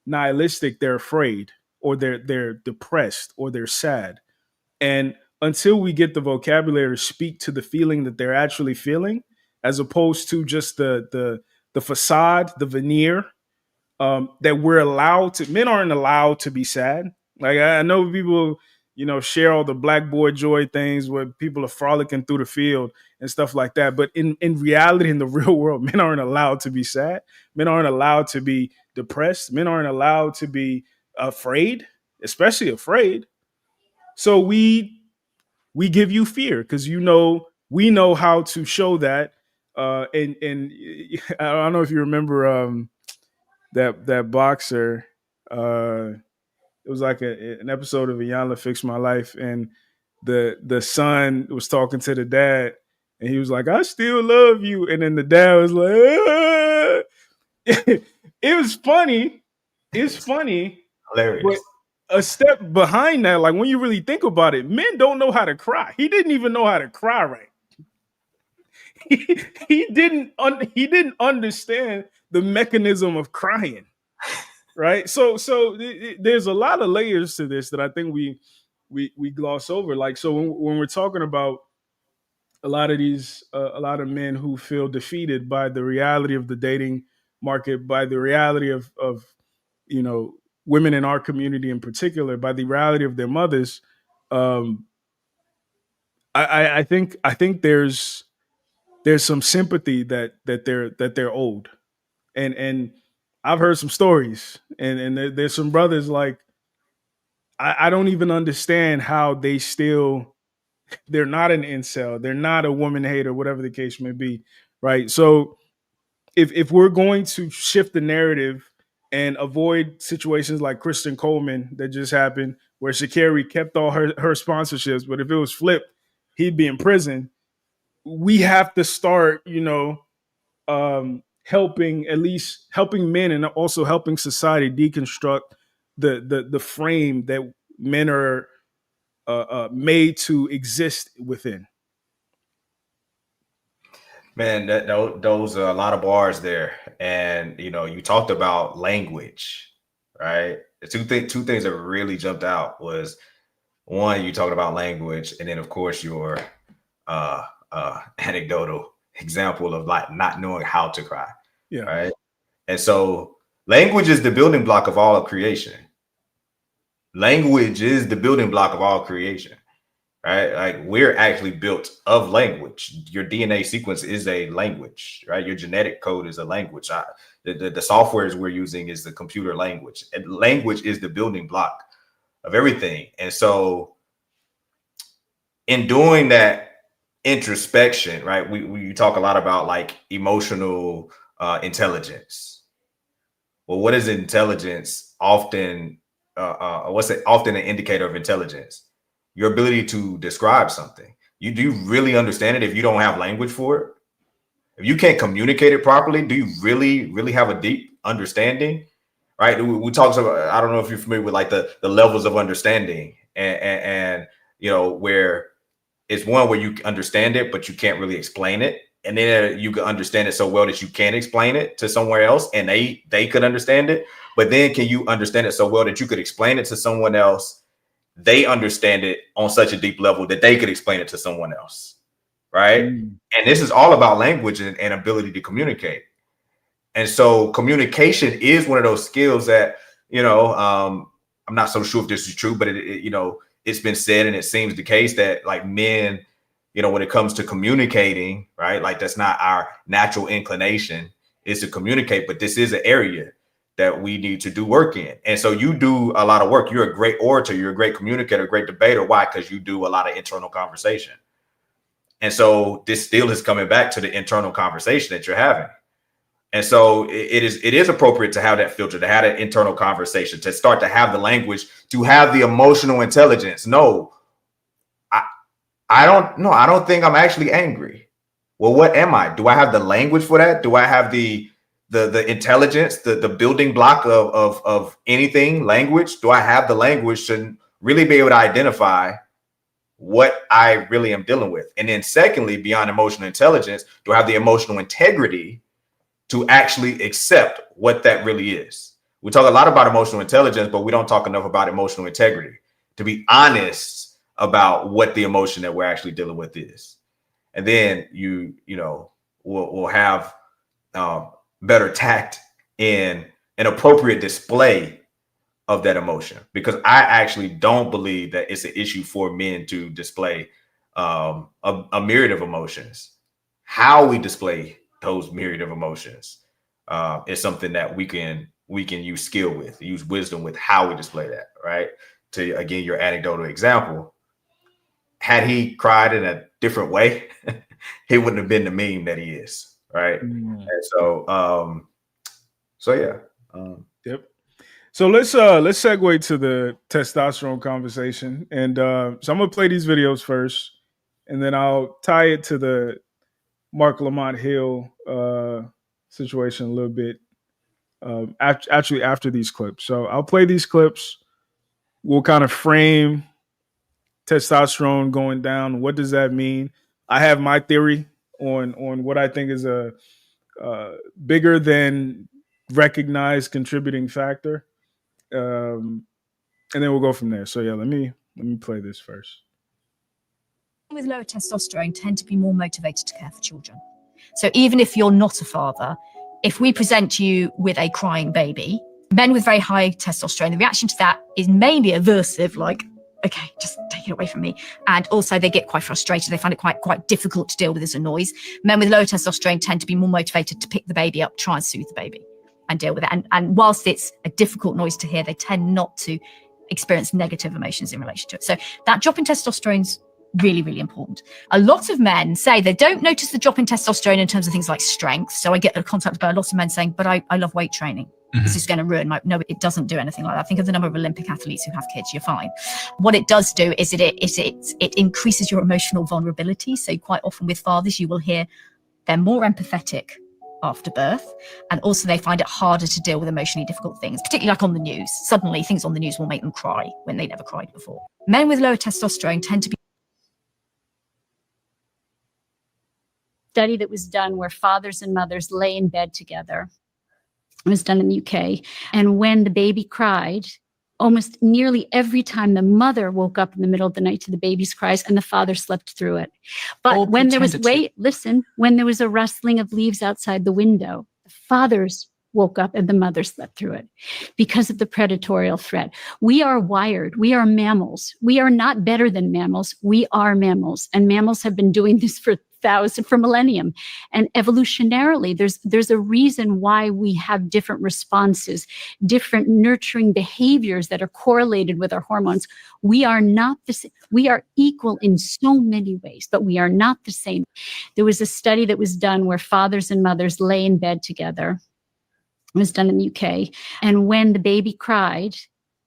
nihilistic. They're afraid, or they're depressed, or they're sad. And until we get the vocabulary to speak to the feeling that they're actually feeling, as opposed to just the facade, the veneer, that we're allowed to. Men aren't allowed to be sad. Like I know people, share all the black boy joy things where people are frolicking through the field and stuff like that. But in reality, in the real world, men aren't allowed to be sad. Men aren't allowed to be depressed. Men aren't allowed to be afraid, especially afraid. So we give you fear because we know how to show that. And I don't know if you remember that boxer. It was like an episode of Iyanla Fix My Life, and the son was talking to the dad, and he was like, "I still love you," and then the dad was like, "Ah." It was funny. It's funny. Hilarious. But a step behind that, like when you really think about it, men don't know how to cry. He didn't even know how to cry right. He didn't understand the mechanism of crying, right? So there's a lot of layers to this that I think we gloss over. Like, so when we're talking about a lot of men who feel defeated by the reality of the dating market, by the reality of women in our community in particular, by the reality of their mothers, I think there's some sympathy that they're owed, and I've heard some stories, and there's some brothers like I don't even understand how they're not an incel, they're not a woman hater, whatever the case may be, right? So if we're going to shift the narrative and avoid situations like Kristen Coleman that just happened, where Sha'Carri kept all her sponsorships, but if it was flipped, he'd be in prison. We have to start, helping men and also helping society deconstruct the frame that men are made to exist within. Man, those are a lot of bars there, and you talked about language, right? The two things that really jumped out was, one, you talking about language, and then of course your anecdotal example of like not knowing how to cry, Yeah. right? And so language is the building block of all creation. Language is the building block of all creation. Right? Like we're actually built of language. Your DNA sequence is a language, right? Your genetic code is a language. The softwares we're using is the computer language, and language is the building block of everything. And so in doing that introspection, right, we talk a lot about like emotional intelligence. Well, what is intelligence? Often, what's it often an indicator of intelligence? Your ability to describe something. Do you really understand it if you don't have language for it? If you can't communicate it properly, do you really have a deep understanding? Right? We talk about, I don't know if you're familiar with like the levels of understanding, and you know, where it's one where you understand it, but you can't really explain it. And then you can understand it so well that you can explain it to somewhere else and they could understand it. But then can you understand it so well that you could explain it to someone else? They understand it on such a deep level that they could explain it to someone else. Right. And this is all about language and ability to communicate. And so communication is one of those skills that, you know, I'm not so sure if this is true, but you know, it's been said, and it seems the case that like men, you know, when it comes to communicating, right, like that's not our natural inclination is to communicate, but this is an area that we need to do work in. And so you do a lot of work. You're a great orator. You're a great communicator, great debater. Why? Because you do a lot of internal conversation. And so this still is coming back to the internal conversation that you're having. And so it is appropriate to have that filter, to have that internal conversation, to start to have the language, to have the emotional intelligence. No, I don't think I'm actually angry. Well, what am I? Do I have the language for that? Do I have the intelligence, the building block of anything, language? Do I have the language to really be able to identify what I really am dealing with? And then secondly, beyond emotional intelligence, do I have the emotional integrity to actually accept what that really is? We talk a lot about emotional intelligence, but we don't talk enough about emotional integrity, to be honest about what the emotion that we're actually dealing with is. And then you know, we'll have better tact in an appropriate display of that emotion, because I actually don't believe that it's an issue for men to display a myriad of emotions. How we display those myriad of emotions is something that we can use skill with, use wisdom with how we display that, right? To again, your anecdotal example, had he cried in a different way, he wouldn't have been the meme that he is, right? And so, yeah. Yep. So let's segue to the testosterone conversation, and so I'm gonna play these videos first, and then I'll tie it to the Mark Lamont Hill situation a little bit. Actually, after these clips, so I'll play these clips. We'll kind of frame testosterone going down. What does that mean? I have my theory on what I think is a bigger than recognized contributing factor, and then we'll go from there. So yeah, let me play this first. With lower testosterone tend to be more motivated to care for children. So even if you're not a father, if we present you with a crying baby, men with very high testosterone, the reaction to that is mainly aversive, like, okay, just take it away from me. And also they get quite frustrated. They find it quite difficult to deal with as a noise. Men with low testosterone tend to be more motivated to pick the baby up, try and soothe the baby and deal with it. And whilst it's a difficult noise to hear, they tend not to experience negative emotions in relation to it. So that drop in testosterone's really, really important. A lot of men say they don't notice the drop in testosterone in terms of things like strength. So I get contacted by a lot of men saying, but I love weight training. This is going to ruin my... No, it doesn't do anything like that. Think of the number of Olympic athletes who have kids. You're fine. What it does do is it increases your emotional vulnerability. So quite often with fathers, you will hear they're more empathetic after birth. And also they find it harder to deal with emotionally difficult things, particularly like on the news. Suddenly things on the news will make them cry when they never cried before. Men with lower testosterone tend to be... Study that was done where fathers and mothers lay in bed together. It was done in the UK. And when the baby cried, almost nearly every time the mother woke up in the middle of the night to the baby's cries, and the father slept through it. But when there was, when there was a rustling of leaves outside the window, the fathers woke up and the mother slept through it because of the predatorial threat. We are wired. We are mammals. We are not better than mammals. We are mammals. And mammals have been doing this for thousand for millennium. And evolutionarily, there's a reason why we have different responses, different nurturing behaviors that are correlated with our hormones. We are not the same. We are equal in so many ways, but we are not the same. There was a study that was done where fathers and mothers lay in bed together. It was done in the UK. And when the baby cried,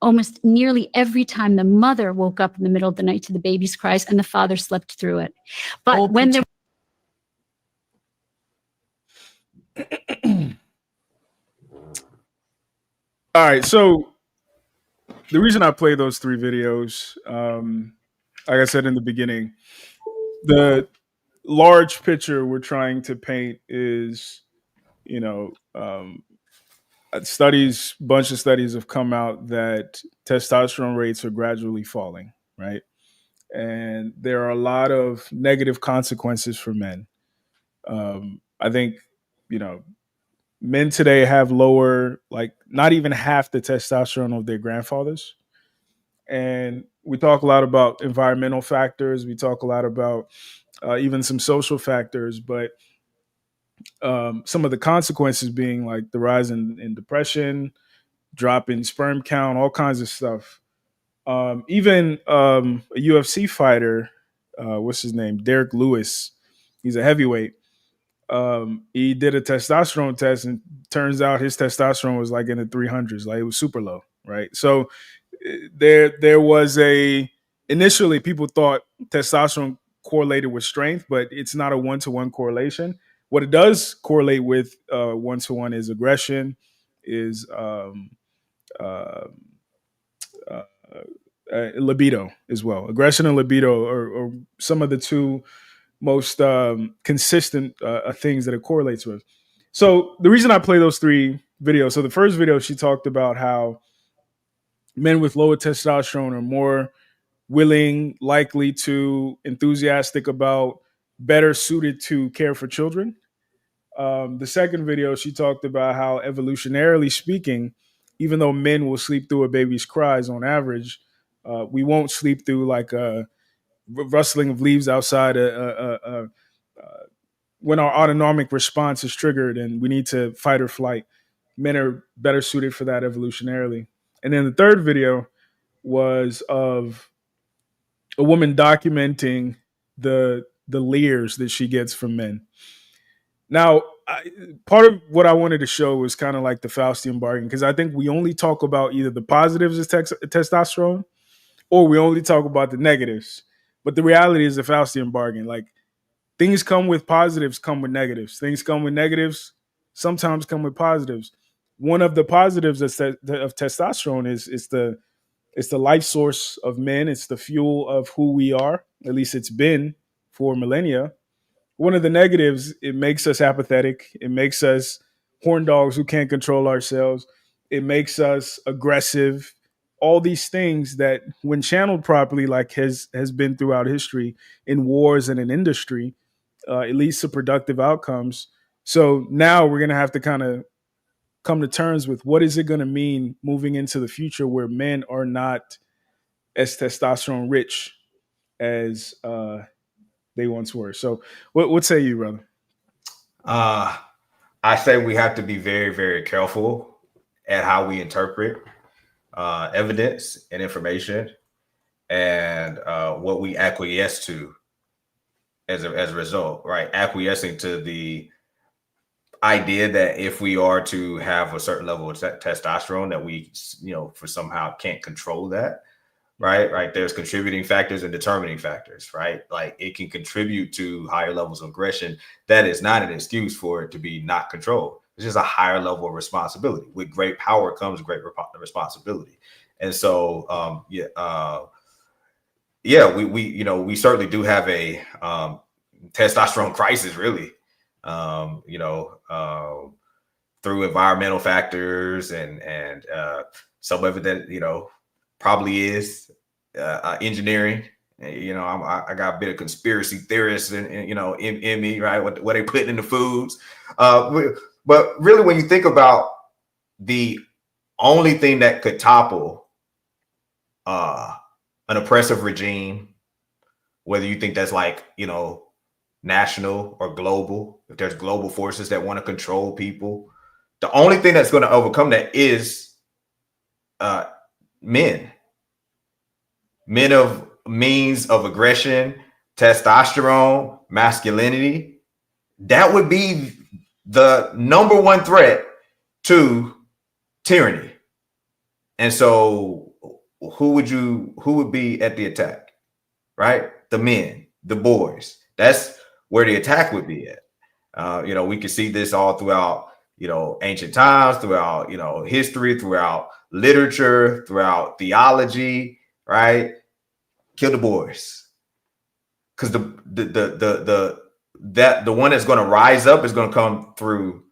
almost nearly every time the mother woke up in the middle of the night to the baby's cries, and the father slept through it. But when there All right, so the reason I play those 3 videos, like I said in the beginning, the large picture we're trying to paint is, you know, bunch of studies have come out that testosterone rates are gradually falling, right? And there are a lot of negative consequences for men. I think, you know, men today have lower, like not even half the testosterone of their grandfathers. And we talk a lot about environmental factors. We talk a lot about even some social factors, but some of the consequences being like the rise in depression, drop in sperm count, all kinds of stuff. Even a UFC fighter, what's his name? Derek Lewis. He's a heavyweight. He did a testosterone test, and turns out his testosterone was like in the 300s, like it was super low, right? So there was initially people thought testosterone correlated with strength, but it's not a 1-to-1 correlation. What it does correlate with 1-to-1 is aggression, is uh, libido as well. Aggression and libido are some of the 2 most consistent things that it correlates with. So the reason I play those 3 videos, so the first video, she talked about how men with lower testosterone are more willing, likely to, enthusiastic about, better suited to care for children. The second video, she talked about how evolutionarily speaking, even though men will sleep through a baby's cries on average, we won't sleep through like a rustling of leaves outside when our autonomic response is triggered and we need to fight or flight. Men are better suited for that evolutionarily. And then the third video was of a woman documenting the leers that she gets from men. Now, part of what I wanted to show was kind of like the Faustian bargain, because I think we only talk about either the positives of testosterone or we only talk about the negatives. But the reality is the Faustian bargain. Like, things come with positives, come with negatives. Things come with negatives, sometimes come with positives. One of the positives of testosterone is it's the life source of men. It's the fuel of who we are. At least it's been for millennia. One of the negatives, it makes us apathetic. It makes us horn dogs who can't control ourselves. It makes us aggressive. All these things that, when channeled properly, like has been throughout history in wars and in industry, it leads to productive outcomes. So now we're going to have to kind of come to terms with what is it going to mean moving into the future where men are not as testosterone rich as they once were. So what say you, brother? I say we have to be very, very careful at how we interpret evidence and information, and what we acquiesce to as a result, right? Acquiescing to the idea that if we are to have a certain level of testosterone, that we, for somehow can't control that, right? There's contributing factors and determining factors, right? Like, it can contribute to higher levels of aggression. That is not an excuse for it to be not controlled. It's just a higher level of responsibility. With great power comes great responsibility. And so, we certainly do have a testosterone crisis, really, through environmental factors and some of it that, probably is engineering. I got a bit of conspiracy theorists in me, right? What they putting in the foods. But really, when you think about the only thing that could topple an oppressive regime, whether you think that's like, national or global, if there's global forces that want to control people, the only thing that's going to overcome that is men of means of aggression, testosterone, masculinity. That would be the number one threat to tyranny. And so who would be at the attack? Right? The men, the boys. That's where the attack would be at. We can see this all throughout, ancient times, throughout, history, throughout literature, throughout theology, right? Kill the boys. Because the one that's going to rise up is going to come through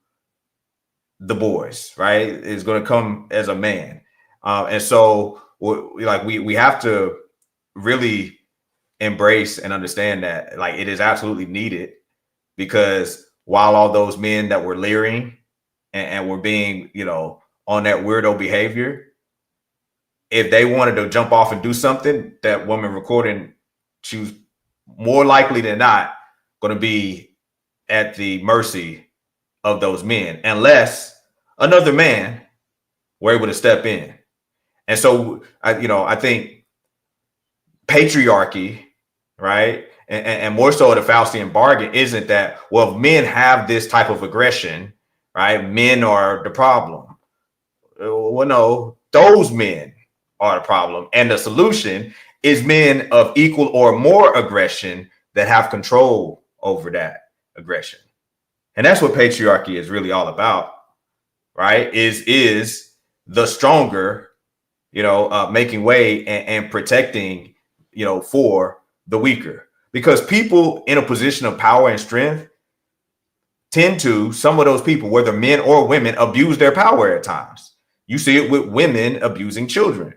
the boys, right? It's going to come as a man. And so we have to really embrace and understand that like it is absolutely needed, because while all those men that were leering and were being, on that weirdo behavior, if they wanted to jump off and do something, that woman recording, she was more likely than not going to be at the mercy of those men, unless another man were able to step in. And so, I think patriarchy, right, and more so the Faustian bargain isn't that, well, if men have this type of aggression, right, men are the problem. Well, no, those men are the problem. And the solution is men of equal or more aggression that have control over that aggression. And that's what patriarchy is really all about, right? Is the stronger, making way and protecting, for the weaker. Because people in a position of power and strength tend to, some of those people, whether men or women, abuse their power at times. You see it with women abusing children,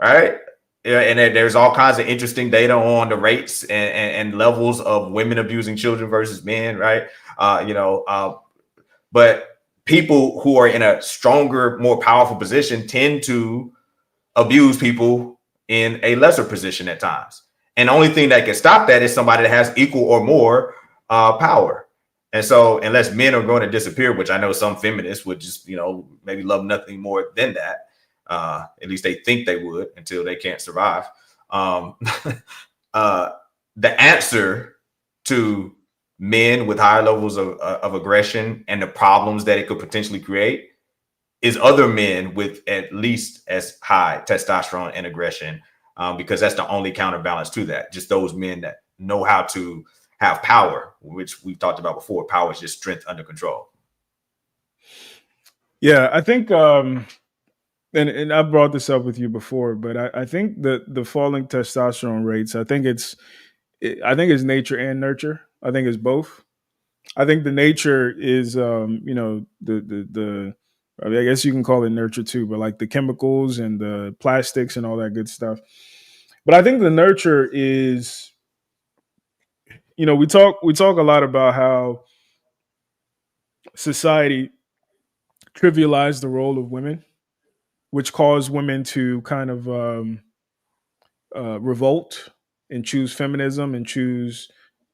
right? And there's all kinds of interesting data on the rates and levels of women abusing children versus men, right? But people who are in a stronger, more powerful position tend to abuse people in a lesser position at times. And the only thing that can stop that is somebody that has equal or more power. And so unless men are going to disappear, which I know some feminists would just, maybe love nothing more than that. At least they think they would until they can't survive. The answer to men with higher levels of aggression and the problems that it could potentially create is other men with at least as high testosterone and aggression, because that's the only counterbalance to that. Just those men that know how to have power, which we've talked about before. Power is just strength under control. Yeah, I think, and I brought this up with you before, but I think that the falling testosterone rates, I think it's nature and nurture. I think it's both. I think the nature is, the I guess you can call it nurture too, but like the chemicals and the plastics and all that good stuff. But I think the nurture is, we talk a lot about how society trivialized the role of women, which caused women to kind of revolt and choose feminism and choose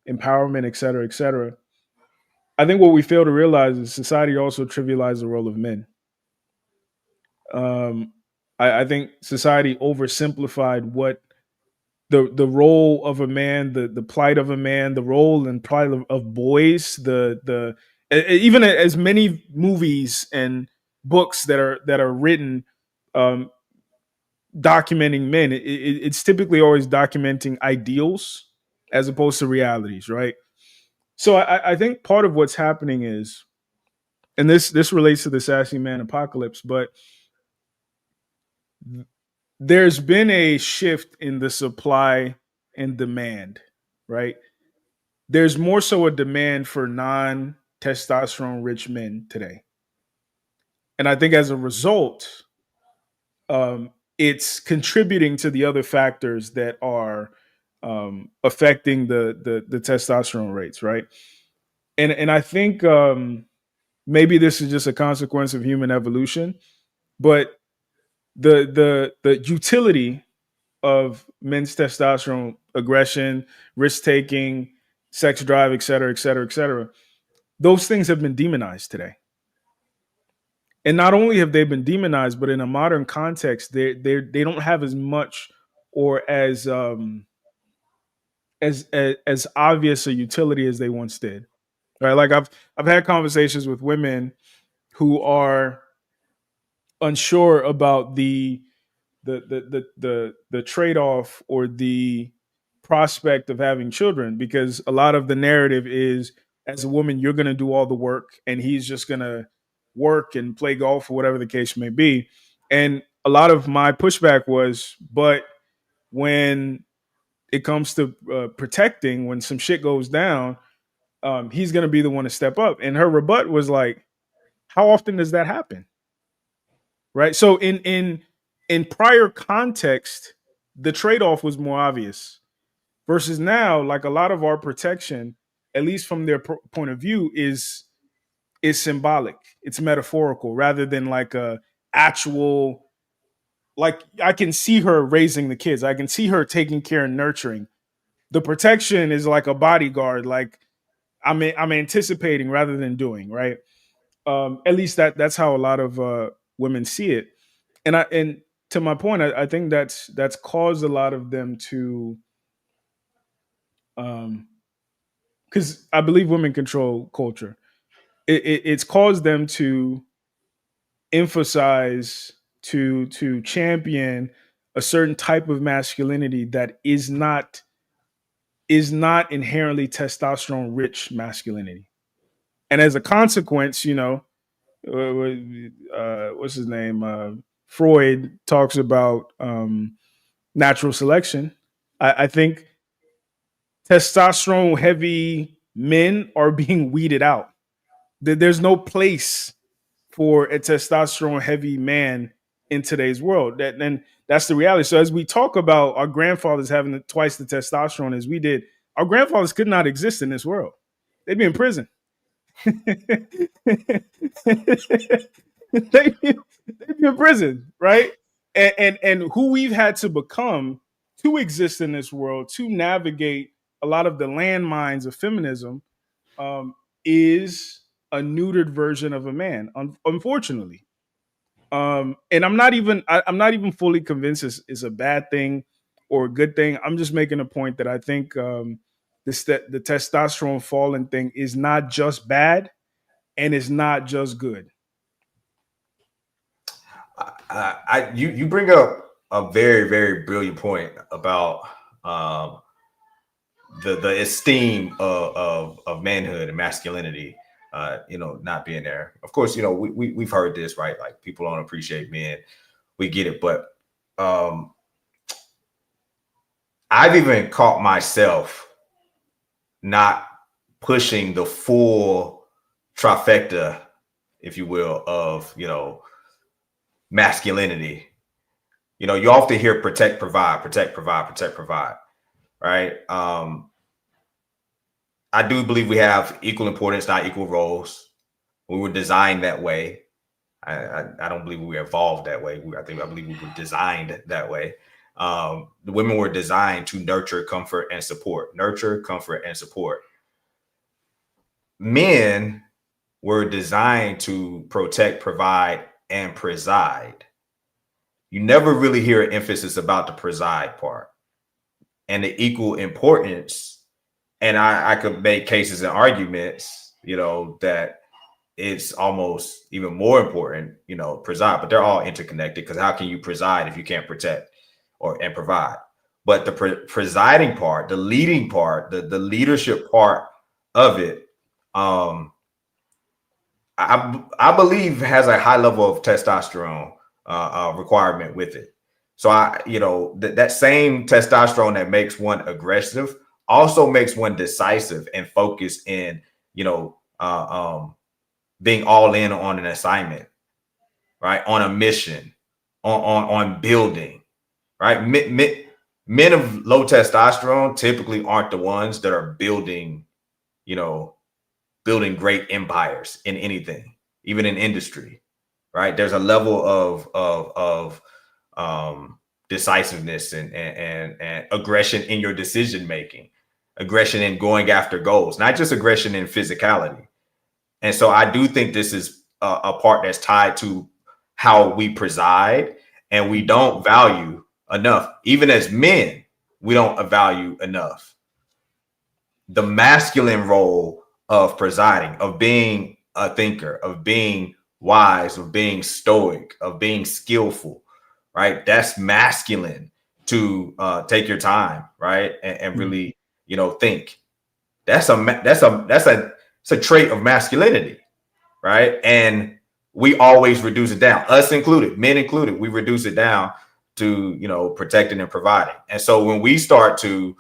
empowerment, et cetera, et cetera. I think what we fail to realize is society also trivialized the role of men. I think society oversimplified what the role of a man, the plight of a man, the role and plight of boys, even as many movies and books that are written documenting men, it's typically always documenting ideals as opposed to realities, right? So I think part of what's happening is, and this relates to the Sassy Man Apocalypse, but there's been a shift in the supply and demand, right? There's more so a demand for non-testosterone rich men today. And I think as a result, it's contributing to the other factors that are affecting the testosterone rates, right? And I think maybe this is just a consequence of human evolution, but the utility of men's testosterone, aggression, risk taking, sex drive, et cetera, et cetera, et cetera. Those things have been demonized today. And not only have they been demonized, but in a modern context, they don't have as much or as obvious a utility as they once did. Right? Like I've had conversations with women who are unsure about the trade-off or the prospect of having children, because a lot of the narrative is, as a woman, you're going to do all the work and he's just going to work and play golf or whatever the case may be. And a lot of my pushback was, but when it comes to protecting, when some shit goes down, he's going to be the one to step up. And her rebut was like, how often does that happen? Right. So in prior context, the trade-off was more obvious versus now, like a lot of our protection, at least from their point of view, is symbolic. It's metaphorical rather than like a actual, like I can see her raising the kids. I can see her taking care and nurturing. The protection is like a bodyguard, like I'm anticipating rather than doing, right? At least that's how a lot of women see it. And to my point, I think that's caused a lot of them to, because I believe women control culture. It's caused them to emphasize, to champion a certain type of masculinity that is not inherently testosterone rich masculinity. And as a consequence, what's his name? Freud talks about natural selection. I think testosterone heavy men are being weeded out. There's no place for a testosterone heavy man in today's world. And that's the reality. So as we talk about our grandfathers having twice the testosterone as we did, our grandfathers could not exist in this world. They'd be in prison. they'd be in prison, right? And who we've had to become to exist in this world, to navigate a lot of the landmines of feminism, is a neutered version of a man, unfortunately. And I'm not even fully convinced it's a bad thing or a good thing. I'm just making a point that I think the testosterone falling thing is not just bad and it's not just good. You bring up a very, very brilliant point about the esteem of manhood and masculinity, not being there. Of course, we've heard this, right? Like people don't appreciate men. We get it. But I've even caught myself not pushing the full trifecta, if you will, of, masculinity. You often hear protect, provide, protect, provide, protect, provide. Right. I do believe we have equal importance, not equal roles. We were designed that way. I don't believe we evolved that way. I believe we were designed that way. The women were designed to nurture, comfort, and support. Nurture, comfort, and support. Men were designed to protect, provide, and preside. You never really hear an emphasis about the preside part and the equal importance. And I could make cases and arguments, that it's almost even more important, preside, but they're all interconnected, because how can you preside if you can't protect and provide? But the presiding part, the leading part, the leadership part of it, I believe has a high level of testosterone requirement with it. So that same testosterone that makes one aggressive also makes one decisive and focused in, being all in on an assignment, right? On a mission, on building, right? Men of low testosterone typically aren't the ones that are building great empires in anything, even in industry, right? There's a level of decisiveness and aggression in your decision making aggression in going after goals, not just aggression in physicality. And so I do think this is a part that's tied to how we preside, and we don't value enough. Even as men, we don't value enough the masculine role of presiding, of being a thinker, of being wise, of being stoic, of being skillful, right? That's masculine to take your time, right? And really, think. That's a trait of masculinity, right? And we always reduce it down, us included, men included. We reduce it down to protecting and providing. And so when we start to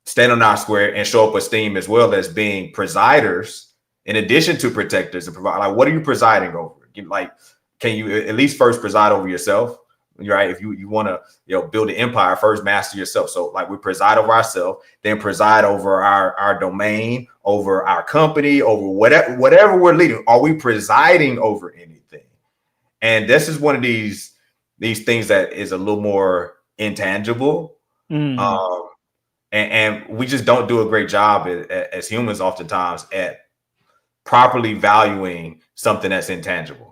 stand on our square and show up esteem, as well as being presiders in addition to protectors and provide, like, what are you presiding over? Like, can you at least first preside over yourself? Right? If you want to build an empire, first master yourself. So like, we preside over ourselves, then preside over our domain, over our company, over whatever we're leading. Are we presiding over anything? And this is one of these things that is a little more intangible. And we just don't do a great job as humans oftentimes at properly valuing something that's intangible.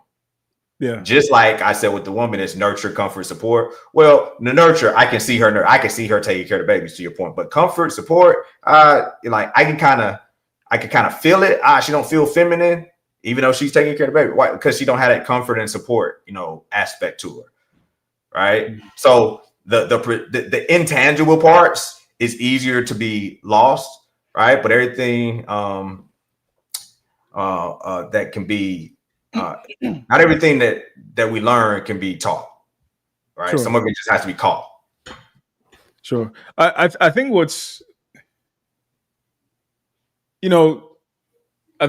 Yeah. Just like I said with the woman, it's nurture, comfort, support. Well, the nurture, I can see her taking care of the babies, to your point. But comfort, support, like I can kind of feel it. She don't feel feminine, even though she's taking care of the baby. Why? Because she don't have that comfort and support, aspect to her. Right. So the intangible parts is easier to be lost, right? But everything that can be not everything that we learn can be taught, right? Sure. Some of it just has to be caught. Sure. I think what's, I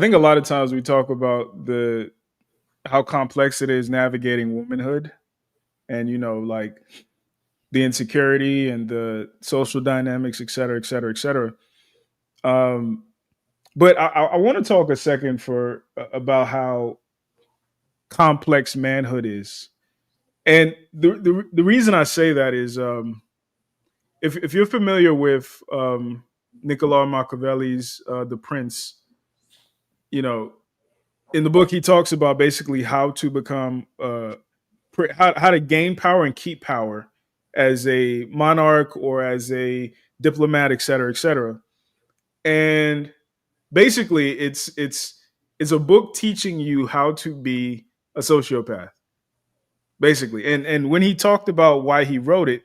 think a lot of times we talk about how complex it is navigating womanhood, and like the insecurity and the social dynamics, et cetera, et cetera, et cetera. But I want to talk a second about how complex manhood is. And the reason I say that is, if you're familiar with Niccolo Machiavelli's The Prince, in the book he talks about basically how to become how to gain power and keep power as a monarch or as a diplomat, et cetera, et cetera. And basically it's a book teaching you how to be a sociopath, basically. And when he talked about why he wrote it,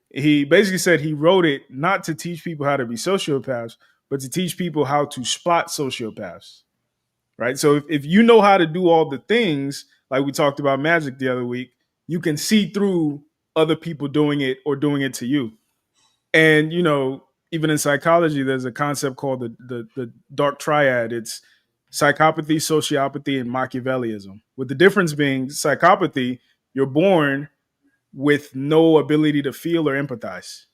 he basically said he wrote it not to teach people how to be sociopaths, but to teach people how to spot sociopaths, right? So if you know how to do all the things, like we talked about magic the other week, you can see through other people doing it or doing it to you. And, even in psychology, there's a concept called the dark triad. It's psychopathy, sociopathy, and Machiavellism. With the difference being psychopathy, you're born with no ability to feel or empathize.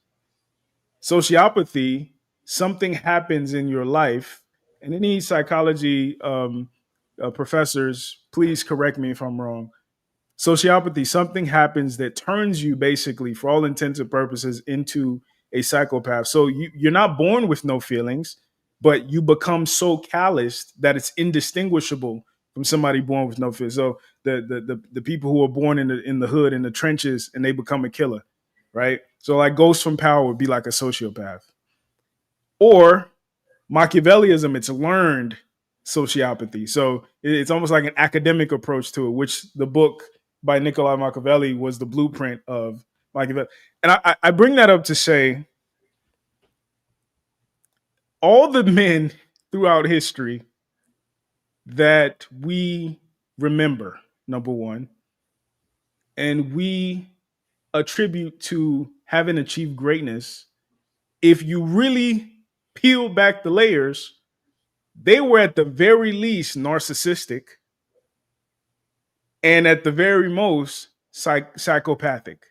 Sociopathy, something happens in your life, and any psychology professors, please correct me if I'm wrong. Sociopathy, something happens that turns you basically, for all intents and purposes, into a psychopath. So you're not born with no feelings, but you become so calloused that it's indistinguishable from somebody born with no feelings. So the people who are born in the hood, in the trenches, and they become a killer, right? So like Ghost from Power would be like a sociopath. Or Machiavellism, it's learned sociopathy. So it's almost like an academic approach to it, which the book by Niccolo Machiavelli was the blueprint of Machiavelli. And I bring that up to say all the men throughout history that we remember, number one, and we attribute to having achieved greatness, if you really peel back the layers, they were at the very least narcissistic, and at the very most psychopathic.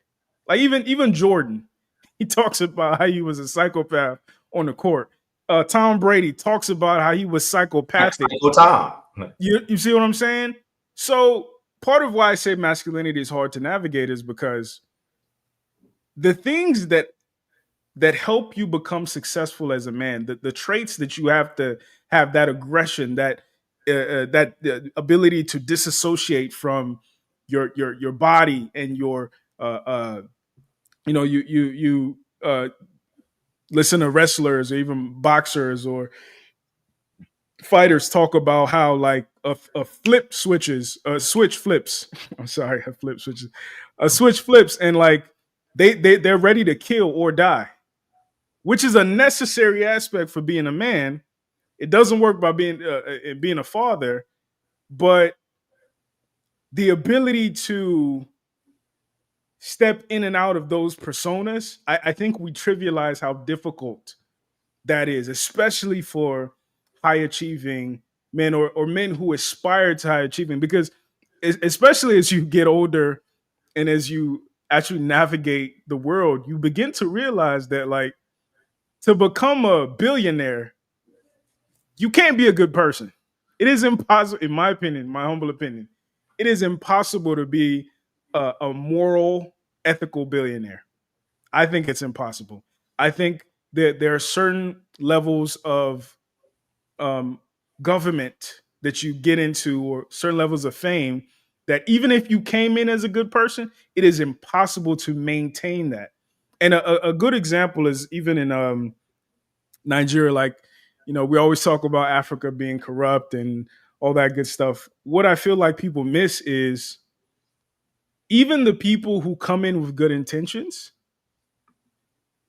Like even Jordan, he talks about how he was a psychopath on the court. Tom Brady talks about how he was psychopathic. You see what I'm saying? So part of why I say masculinity is hard to navigate is because the things that that help you become successful as a man. The traits that you have to have, that aggression, that ability to disassociate from your body and your you listen to wrestlers or even boxers or fighters talk about how like a flip switches, a switch flips. I'm sorry, a flip switches, a switch flips, and like they're ready to kill or die, which is a necessary aspect for being a man. It doesn't work by being a father, but the ability to step in and out of those personas, I think we trivialize how difficult that is, especially for high achieving men or men who aspire to high achieving, because especially as you get older and as you actually navigate the world, you begin to realize that like to become a billionaire, you can't be a good person. It is impossible, in my opinion, my humble opinion. It is impossible to be a moral, ethical billionaire. I think it's impossible. I think that there are certain levels of government that you get into, or certain levels of fame, that even if you came in as a good person, it is impossible to maintain that. And a good example is even in Nigeria. Like, we always talk about Africa being corrupt and all that good stuff. What I feel like people miss is even the people who come in with good intentions.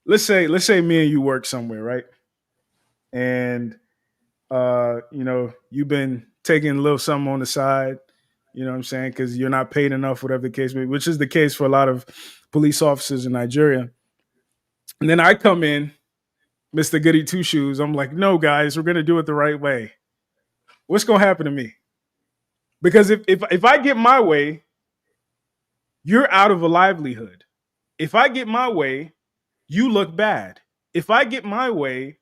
Let's say me and you work somewhere, right? And you've been taking a little something on the side, you know what I'm saying, because you're not paid enough, whatever the case may be, which is the case for a lot of police officers in Nigeria. And then I come in, Mr. Goody Two Shoes. I'm like, no, guys, we're gonna do it the right way. What's gonna happen to me? Because if I get my way, you're out of a livelihood. If I get my way, you look bad. If I get my way,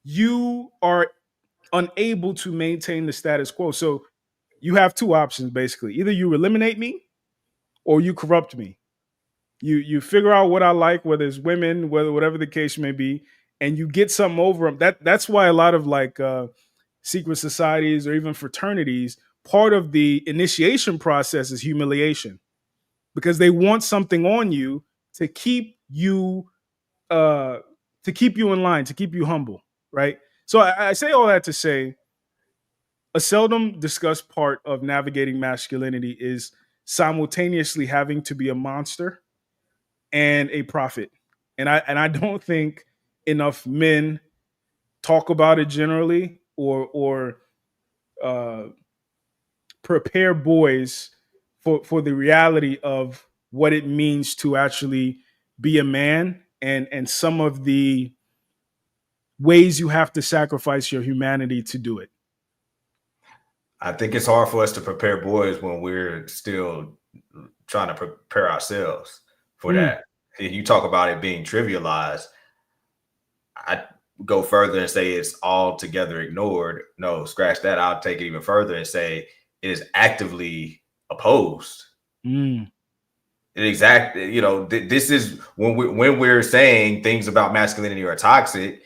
you are unable to maintain the status quo. So you have two options basically. Either you eliminate me or you corrupt me. You figure out what I like, whether it's women, whatever the case may be, and you get something over them. That's why a lot of like secret societies or even fraternities, part of the initiation process is humiliation, because they want something on you to keep you in line, to keep you humble, right? So I say all that to say, a seldom discussed part of navigating masculinity is simultaneously having to be a monster and a prophet. And I don't think enough men talk about it generally, or uh, prepare boys for the reality of what it means to actually be a man, and some of the ways you have to sacrifice your humanity to do it. I think it's hard for us to prepare boys when we're still trying to prepare ourselves for that. You talk about it being trivialized. I go further and say it's altogether ignored. No, scratch that. I'll take it even further and say it is actively opposed. Exactly. This is when we're saying things about masculinity are toxic.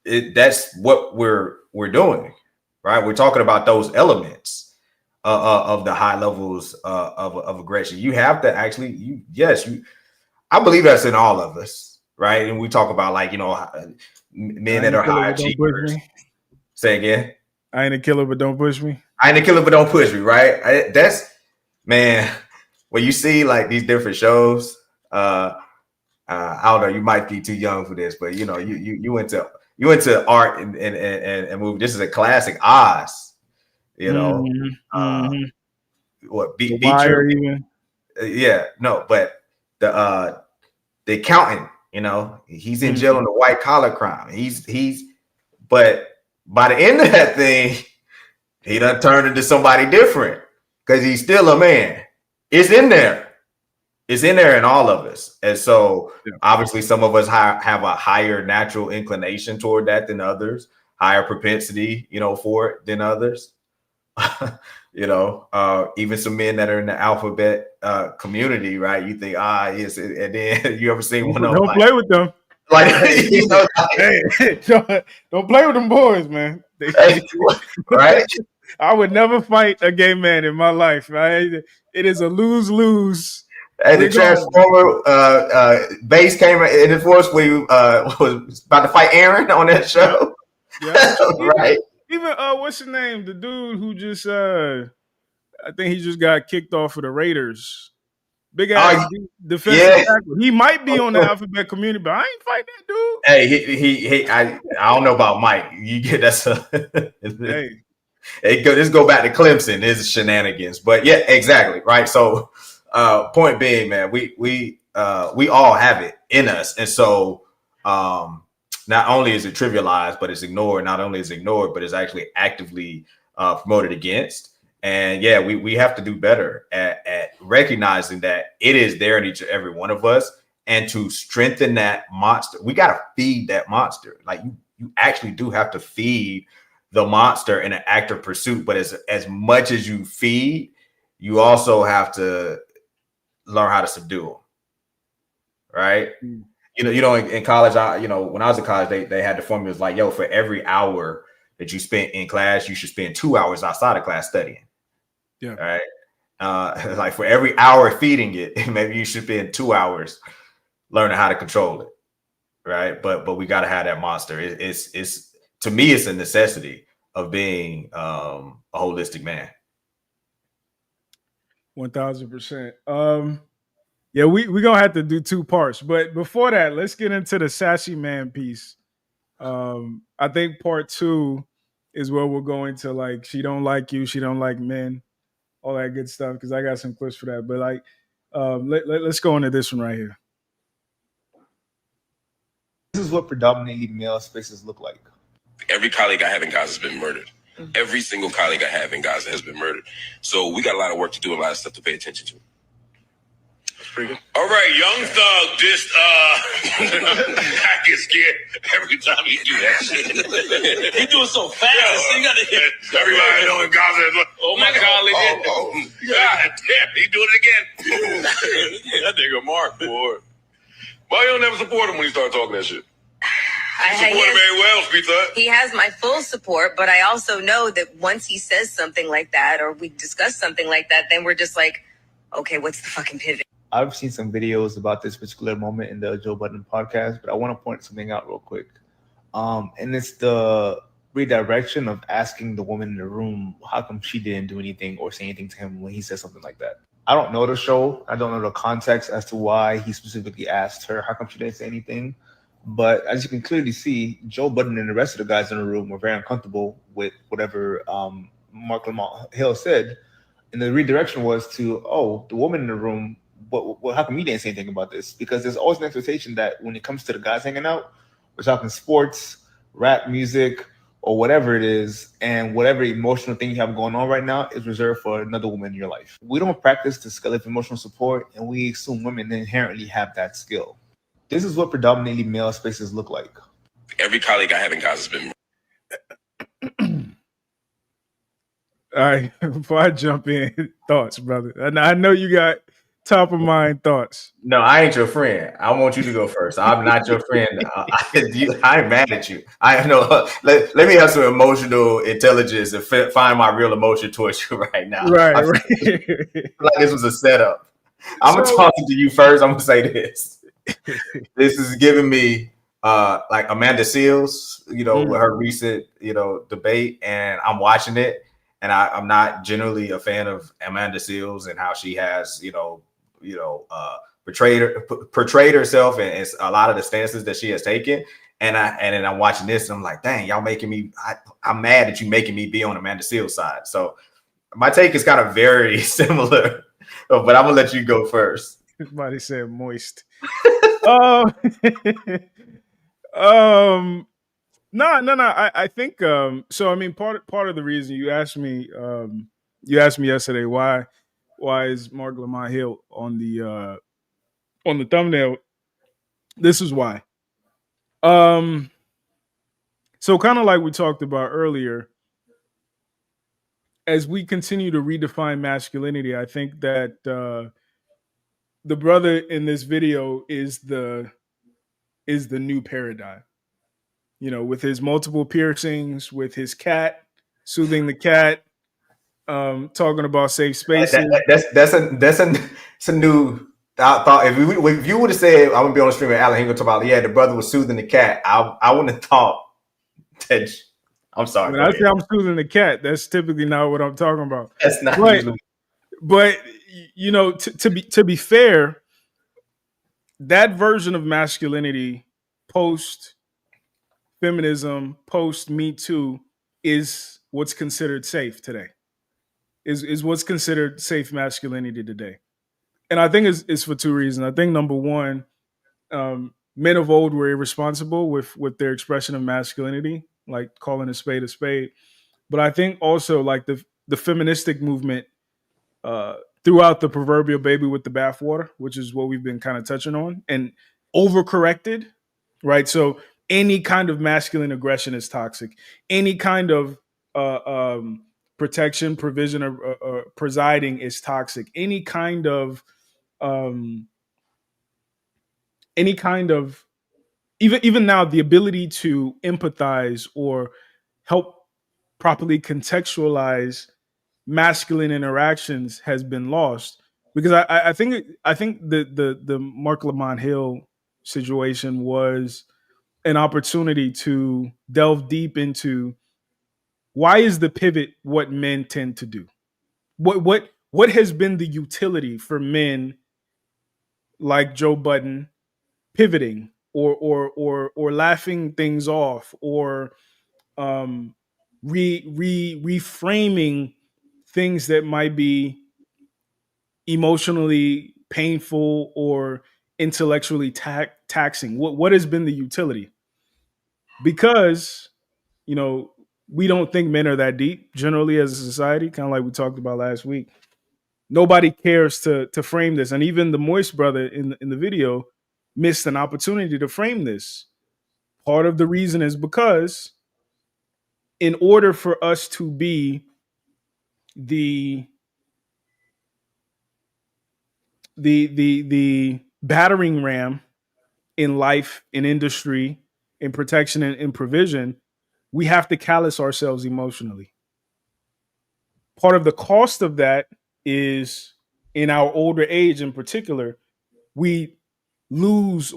That's what we're doing. Right, we're talking about those elements of the high levels of aggression. You have to actually, I believe that's in all of us, right? And we talk about men that are high achievers. Say again. I ain't a killer, but don't push me. I ain't a killer, but don't push me. Right? That's, man. When you see like these different shows, I don't know. You might be too young for this, but you into art and movie. This is a classic. Oz, what Beecher? Yeah, no, but the accountant, he's in jail on the white collar crime. But by the end of that thing, he done turned into somebody different because he's still a man. It's in there. It's in there in all of us. And so obviously some of us have a higher natural inclination toward that than others, higher propensity, for it than others. Even some men that are in the alphabet community, right? You think, yes, and then you ever seen one of them? Don't play with them. Like, you know, like, hey, don't play with them boys, man. right? I would never fight a gay man in my life. Right? It is a lose-lose. And the Transformer base came in the force when you was about to fight Aaron on that show. Yeah. Right. Even what's his name? The dude who just I think he just got kicked off of the Raiders. Big ass defensive tackle. He might be on the alphabet community, but I ain't fighting that dude. Hey, I don't know about Mike. You get that's hey. Let's go back to Clemson. There's shenanigans, but yeah, exactly right. So, point being, man, we all have it in us, and so not only is it trivialized, but it's ignored. Not only is it ignored, but it's actually actively promoted against. And yeah, we have to do better at recognizing that it is there in each and every one of us, and to strengthen that monster, we got to feed that monster. Like you actually do have to feed the monster in an active pursuit. But as much as you feed, you also have to learn how to subdue them. Right? You know, in college, when I was in college, they had the formulas like, yo, for every hour that you spent in class, you should spend 2 hours outside of class studying. Yeah. Right. Like for every hour feeding it, maybe you should spend 2 hours learning how to control it. Right. But we got to have that monster. It's to me, it's a necessity of being a holistic man. 1000%. Yeah, we're gonna have to do 2 parts. But before that, let's get into the Sassy Man piece. I think part 2 is where we'll go into like she don't like you, she don't like men, all that good stuff, because I got some clips for that. But like let's go into this one right here. This is what predominantly male spaces look like. Every colleague I have in Gaza has been murdered. Every single colleague I have in Gaza has been murdered. So we got a lot of work to do, a lot of stuff to pay attention to. That's pretty good. All right, Young Thug just I get scared every time he do that shit. He doing so fast. So you gotta hit everybody know in Gaza is like, oh my colleague. God damn, he doing it again. That nigga Mark, boy. Why you don't never support him when he start talking that shit? I support him very well, Pizza. He has my full support, but I also know that once he says something like that, or we discuss something like that, then we're just like, okay, what's the fucking pivot? I've seen some videos about this particular moment in the Joe Budden podcast, but I want to point something out real quick. And it's the redirection of asking the woman in the room how come she didn't do anything or say anything to him when he said something like that. I don't know the show. I don't know the context as to why he specifically asked her how come she didn't say anything. But as you can clearly see, Joe Budden and the rest of the guys in the room were very uncomfortable with whatever Mark Lamont Hill said. And the redirection was to, the woman in the room, how come you didn't say anything about this? Because there's always an expectation that when it comes to the guys hanging out, we're talking sports, rap music, or whatever it is, and whatever emotional thing you have going on right now is reserved for another woman in your life. We don't practice the skill of emotional support, and we assume women inherently have that skill. This is what predominantly male spaces look like. Every colleague I have in Gaza has been. All right, before I jump in, thoughts, brother. And I know you got top of mind thoughts. No, I ain't your friend. I want you to go first. I'm not your friend. I ain't mad at you. I know. Let me have some emotional intelligence and find my real emotion towards you right now. Right. Like this was a setup. I'm gonna talk to you first. I'm gonna say this. This is giving me like Amanda Seals, with her recent, debate, and I'm watching it, and I'm not generally a fan of Amanda Seals and how she has, portrayed herself and a lot of the stances that she has taken. And then I'm watching this and I'm like, dang, y'all making me, I'm mad that you making me be on Amanda Seals' side. So my take is kind of very similar, but I'm gonna let you go first. Somebody said moist. No. I think so. I mean, part of the reason you asked me yesterday why is Mark Lamont Hill on the thumbnail. This is why. So kind of like we talked about earlier, as we continue to redefine masculinity, I think that the brother in this video is the is the new paradigm. You know, with his multiple piercings, with his cat, soothing the cat, talking about safe spaces. That's a new thought. If you would have said, I'm gonna be on the stream with Alan, he gonna talk about, yeah, the brother was soothing the cat. I wouldn't have thought that. I'm sorry. When I say I'm soothing the cat, that's typically not what I'm talking about. That's not usually. But you know, to be fair, that version of masculinity post feminism, post Me Too, is what's considered safe today. Is what's considered safe masculinity today. And I think it's for two reasons. I think number one, men of old were irresponsible with their expression of masculinity, like calling a spade a spade. But I think also like the feministic movement throughout the proverbial baby with the bathwater, which is what we've been kind of touching on, and overcorrected, right? So any kind of masculine aggression is toxic. Any kind of protection, provision, or presiding is toxic. Any kind of even now the ability to empathize or help properly contextualize masculine interactions has been lost, because I think the Mark Lamont Hill situation was an opportunity to delve deep into why is the pivot what men tend to do. What has been the utility for men like Joe Budden pivoting or laughing things off or reframing things that might be emotionally painful or intellectually taxing. What has been the utility? Because you know we don't think men are that deep generally as a society, kind of like we talked about last week. Nobody cares to frame this, and even the Moist brother in the video missed an opportunity to frame this. Part of the reason is because in order for us to be the battering ram in life, in industry, in protection, and in provision, we have to callous ourselves emotionally. Part of the cost of that is in our older age in particular, we lose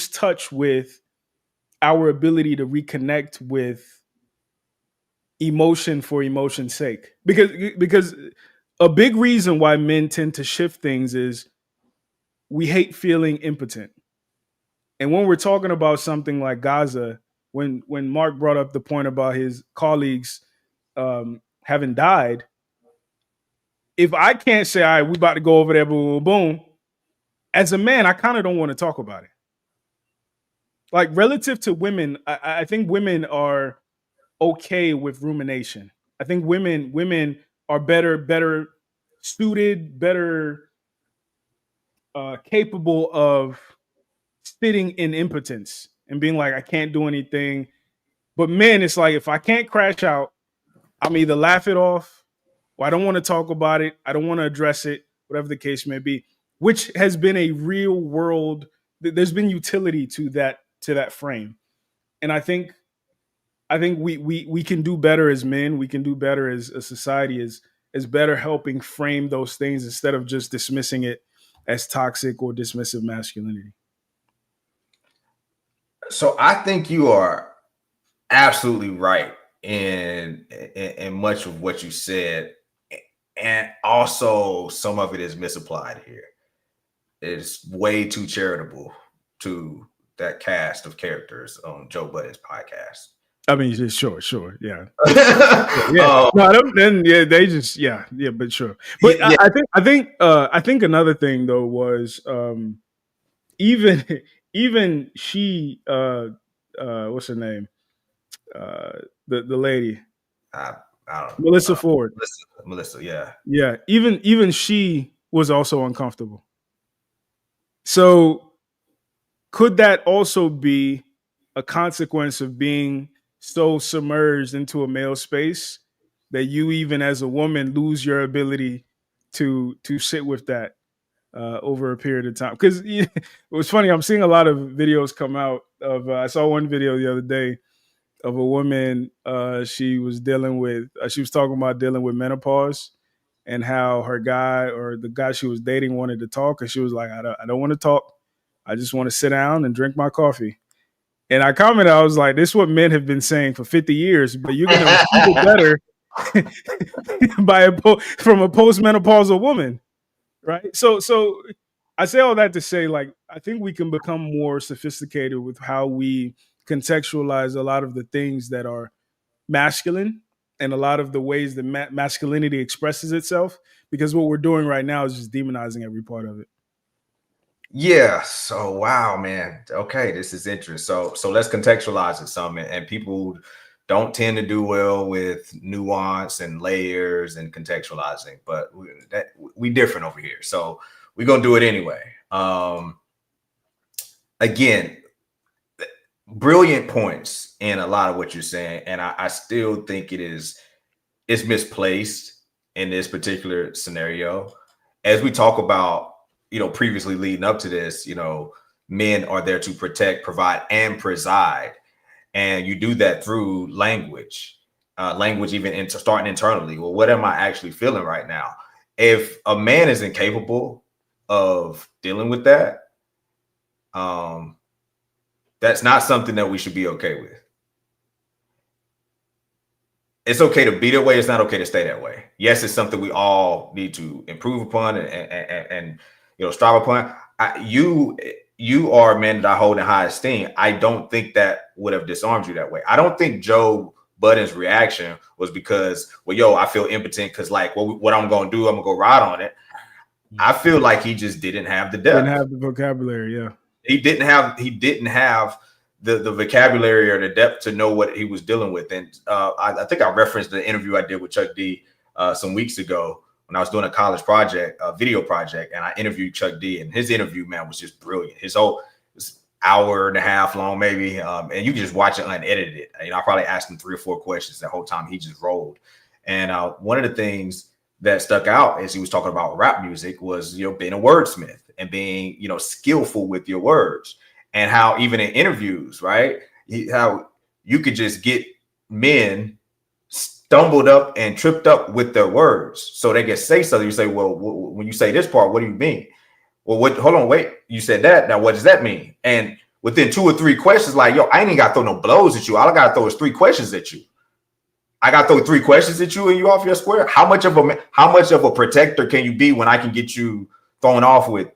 touch with our ability to reconnect with emotion for emotion's sake. Because a big reason why men tend to shift things is we hate feeling impotent. And when we're talking about something like Gaza, when Mark brought up the point about his colleagues having died, if I can't say, all right, we about to go over there, boom, boom, boom, as a man, I kind of don't want to talk about it. Like relative to women, I think women are okay with rumination. I think women are better suited, better capable of sitting in impotence and being like, I can't do anything. But men, it's like if I can't crash out, I'm either laugh it off or I don't want to talk about it. I don't want to address it, whatever the case may be, which has been a real world. There's been utility to that frame. And I think we can do better as men. We can do better as a society as better helping frame those things instead of just dismissing it as toxic or dismissive masculinity. So I think you are absolutely right in much of what you said, and also some of it is misapplied here. It's way too charitable to that cast of characters on Joe Budden's podcast. I mean, sure, yeah. Yeah. They just, but sure. But yeah. I think another thing though was even she, what's her name, the lady, I don't know. Melissa Ford. Melissa, yeah. Yeah, even she was also uncomfortable. So could that also be a consequence of being so submerged into a male space that you even as a woman lose your ability to sit with that? over a period of time. Because it was funny. I'm seeing a lot of videos come out of. I saw one video the other day of a woman. She was dealing with. She was talking about dealing with menopause and how her guy or the guy she was dating wanted to talk, and she was like, I don't want to talk. I just want to sit down and drink my coffee. And I commented, I was like, this is what men have been saying for 50 years, but you're going to receive it better from a postmenopausal woman, right? So I say all that to say, like, I think we can become more sophisticated with how we contextualize a lot of the things that are masculine and a lot of the ways that masculinity expresses itself, because what we're doing right now is just demonizing every part of it. Yeah. So wow, man. Okay, this is interesting. So let's contextualize it some, and people don't tend to do well with nuance and layers and contextualizing, but we different over here. So we're gonna do it anyway. Again, brilliant points in a lot of what you're saying, and I still think it's misplaced in this particular scenario. As we talk about, previously leading up to this, men are there to protect, provide, and preside. And you do that through language, even starting internally. Well, what am I actually feeling right now? If a man is incapable of dealing with that, that's not something that we should be okay with. It's okay to be that way. It's not okay to stay that way. Yes, it's something we all need to improve upon and strive upon. You are a man that I hold in high esteem. I don't think that would have disarmed you that way. I don't think Joe Budden's reaction was because, I feel impotent because what I'm going to do, I'm going to go ride on it. I feel like he just didn't have the depth. Didn't have the vocabulary, yeah. He didn't have the vocabulary or the depth to know what he was dealing with. And I think I referenced the interview I did with Chuck D some weeks ago when I was doing a college project, a video project, and I interviewed Chuck D, and his interview, man, was just brilliant. His whole hour and a half long, maybe, and you can just watch it unedited. I probably asked him 3 or 4 questions the whole time. He just rolled. And one of the things that stuck out as he was talking about rap music was, being a wordsmith and being, skillful with your words, and how even in interviews, right, how you could just get men stumbled up and tripped up with their words. So they can say something. You say, well, when you say this part, what do you mean? Well, hold on, wait, you said that. Now, what does that mean? And within 2 or 3 questions, I ain't even got to throw no blows at you. All I got to throw is 3 questions at you. I got to throw 3 questions at you and you off your square. How much of a protector can you be when I can get you thrown off with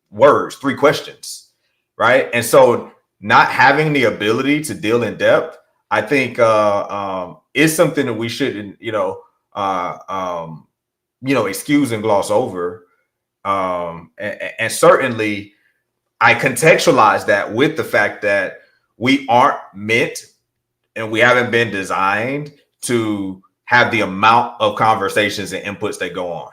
words, 3 questions, right? And so not having the ability to deal in depth, I think is something that we shouldn't, excuse and gloss over. And certainly I contextualize that with the fact that we aren't meant and we haven't been designed to have the amount of conversations and inputs that go on.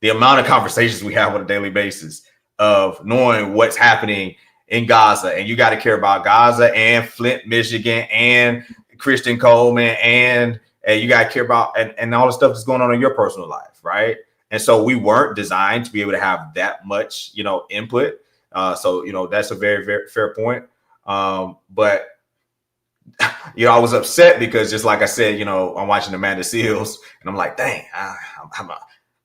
The amount of conversations we have on a daily basis of knowing what's happening in Gaza, and you got to care about Gaza and Flint, Michigan, and Christian Coleman, and you got to care about and all the stuff that's going on in your personal life, right? And so we weren't designed to be able to have that much, input. So that's a very, very fair point. But I was upset because, just like I said, I'm watching Amanda Seals, and I'm like, dang, I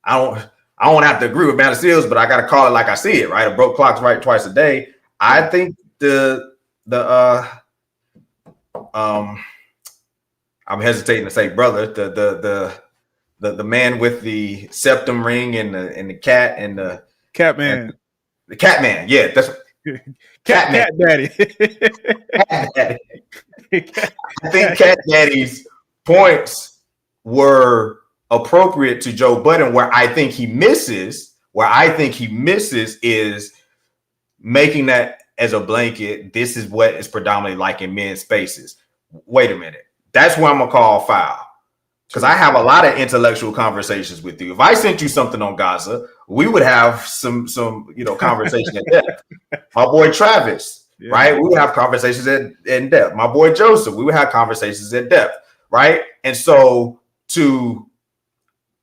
don't have to agree with Amanda Seals, but I got to call it like I see it, right? A broke clock's right twice a day. I think I'm hesitating to say brother, the man with the septum ring and the cat and the cat man, the cat man, yeah, that's cat daddy. Cat daddy. I think Cat Daddy's points were appropriate to Joe Budden. Where I think he misses is making that as a blanket. This is what is predominantly like in men's spaces. Wait a minute. That's where I'm going to call foul. Because I have a lot of intellectual conversations with you. If I sent you something on Gaza, we would have some conversation in depth. My boy Travis, right? We would have conversations in depth. My boy Joseph, we would have conversations in depth, right? And so to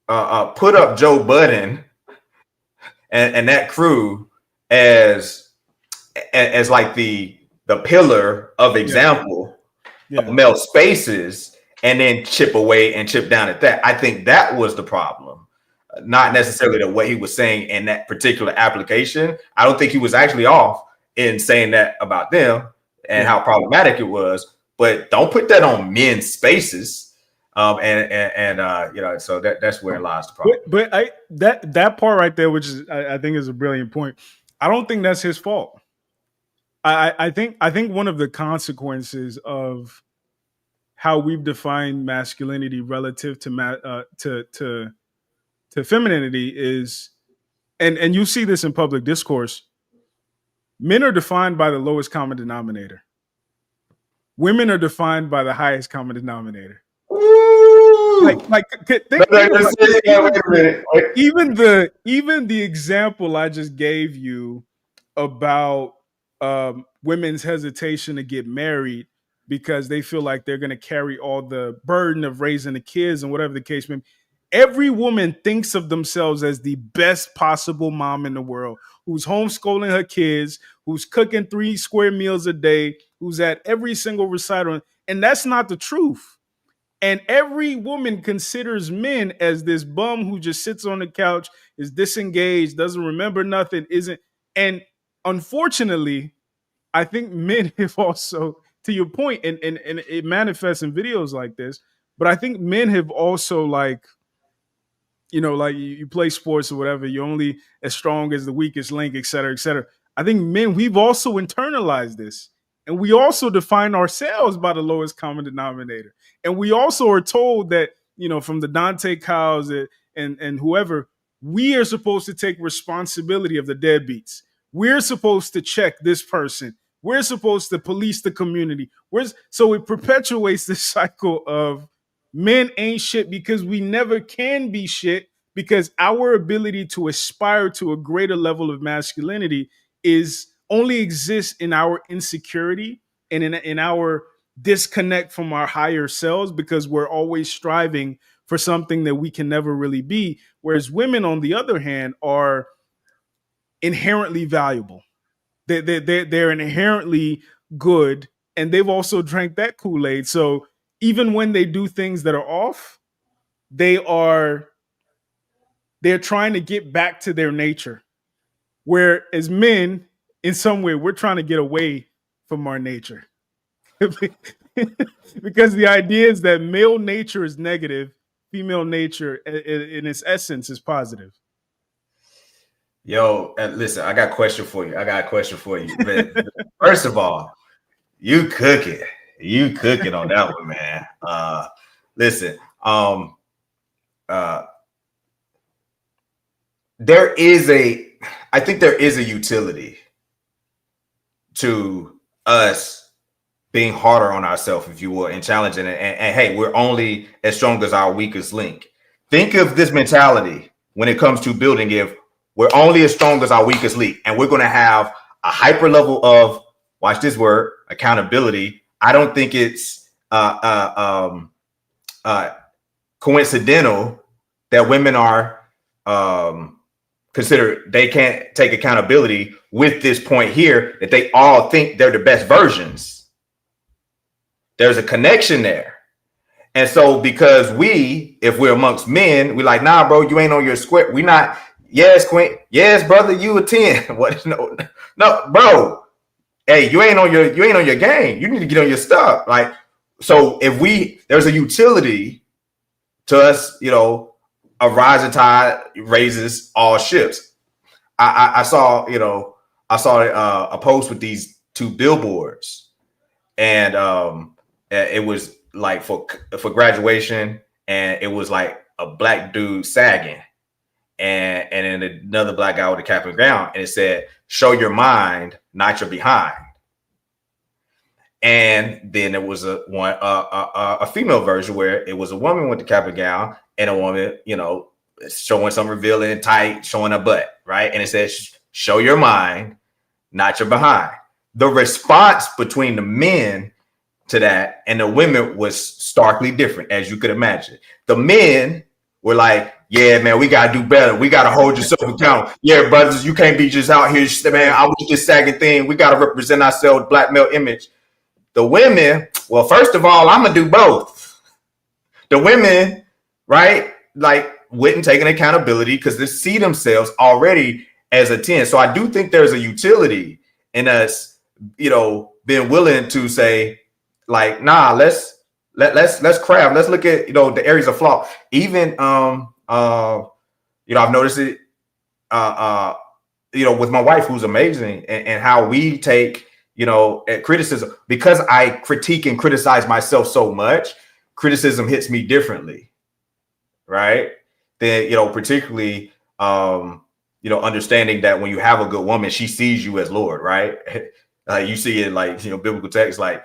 put up Joe Budden and that crew as like the pillar of example of male spaces, and then chip away and chip down at that. I think that was the problem, not necessarily the way he was saying in that particular application. I don't think he was actually off in saying that about them and how problematic it was, but don't put that on men's spaces. So that's where lies the problem. But that part right there, which is I think is a brilliant point. I don't think that's his fault. I think one of the consequences of how we've defined masculinity relative to femininity is, and you see this in public discourse, men are defined by the lowest common denominator. Women are defined by the highest common denominator. Even the example I just gave you about women's hesitation to get married because they feel like they're going to carry all the burden of raising the kids and whatever the case may be. Every woman thinks of themselves as the best possible mom in the world, who's homeschooling her kids, who's cooking 3 square meals a day, who's at every single recital. And that's not the truth. And every woman considers men as this bum who just sits on the couch, is disengaged, doesn't remember nothing, isn't. And unfortunately, I think men have also, to your point, and it manifests in videos like this, but I think men have also, like, you know, like you play sports or whatever, you're only as strong as the weakest link, et cetera, et cetera. I think men, we've also internalized this. And we also define ourselves by the lowest common denominator. And we also are told that, you know, from the Dante Cows and whoever, we are supposed to take responsibility of the deadbeats. We're supposed to check this person. We're supposed to police the community. So it perpetuates this cycle of men ain't shit because we never can be shit, because our ability to aspire to a greater level of masculinity only exists in our insecurity and in our disconnect from our higher selves, because we're always striving for something that we can never really be. Whereas women, on the other hand, are inherently valuable. They're inherently good, and they've also drank that Kool-Aid. So even when they do things that are off, they're trying to get back to their nature. Whereas men, in some way, we're trying to get away from our nature. Because the idea is that male nature is negative, female nature in its essence is positive. Yo, listen, I got a question for you. But first of all, you cooking on that one, man. Listen, I think there is a utility to us being harder on ourselves, if you will, and challenging it. And hey, we're only as strong as our weakest link. Think of this mentality when it comes to building. If we're only as strong as our weakest link, and we're going to have a hyper level of, watch this word, accountability. I don't think it's coincidental that women are considered they can't take accountability with this point here, that they all think they're the best versions. There's a connection there. And so because if we're amongst men, we're like, nah, bro, you ain't on your square. We not, yes, Quint, yes, brother, you a 10. What? No, bro. Hey, you ain't on your game. You need to get on your stuff. Like, so there's a utility to us, you know, a rising tide raises all ships. I saw a post with these 2 billboards, and it was like for graduation, and it was like a black dude sagging, and then another black guy with a cap and gown, and it said, "Show your mind, not your behind." And then there was a female version where it was a woman with the cap and gown and a woman, you know, showing some revealing tight, showing a butt, right? And it says, "Show your mind, not your behind." The response between the men to that and the women was starkly different, as you could imagine. The men were like, yeah, man, we gotta do better. We gotta hold yourself accountable. Yeah, brothers, you can't be just out here, man. I was just sagging thing. We gotta represent ourselves, black male image. The women, well, first of all, I'm gonna do both. The women, right, like wouldn't take an accountability because they see themselves already as a 10. So I do think there's a utility in us, being willing to say, like, nah, let's craft. Let's look at the areas of flaw. Even I've noticed it with my wife, who's amazing, and how we take at criticism, because I critique and criticize myself so much. Criticism hits me differently, right? Then particularly understanding that when you have a good woman, she sees you as Lord, right? You see it like biblical text, like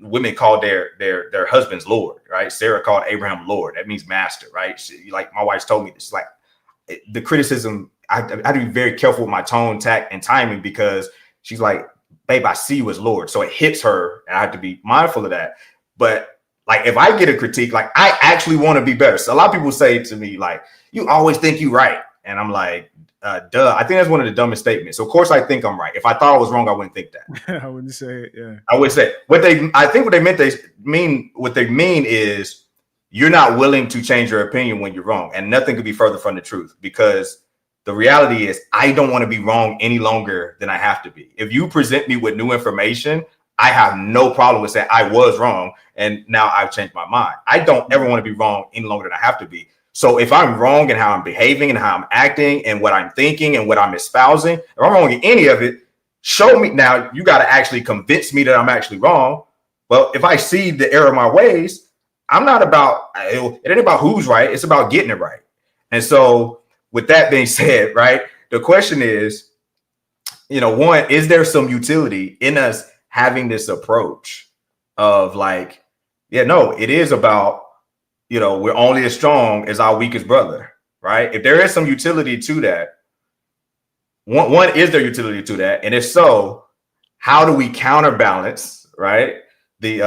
women called their husbands Lord, right? Sarah called Abraham Lord. That means master, right? Like my wife's told me this. Like the criticism, I have to be very careful with my tone, tact, and timing, because she's like, babe, I see you as Lord. So it hits her, and I have to be mindful of that. But like, if I get a critique, like, I actually want to be better. So a lot of people say to me, like, you always think you right. And I'm like, duh. I think that's one of the dumbest statements. So of course I think I'm right. If I thought I was wrong, I wouldn't think that. I wouldn't say it. Yeah. I would say what they mean is you're not willing to change your opinion when you're wrong. And nothing could be further from the truth, because the reality is I don't want to be wrong any longer than I have to be. If you present me with new information, I have no problem with saying I was wrong and now I've changed my mind. I don't ever want to be wrong any longer than I have to be. So if I'm wrong in how I'm behaving and how I'm acting and what I'm thinking and what I'm espousing, if I'm wrong in any of it, show me. Now you got to actually convince me that I'm actually wrong. Well, if I see the error of my ways, I'm not about, it ain't about who's right. It's about getting it right. And so with that being said, right, the question is, one, is there some utility in us having this approach of like, yeah, no, it is about, we're only as strong as our weakest brother, right? If there is some utility to that, one, is there utility to that? And if so, how do we counterbalance, right? The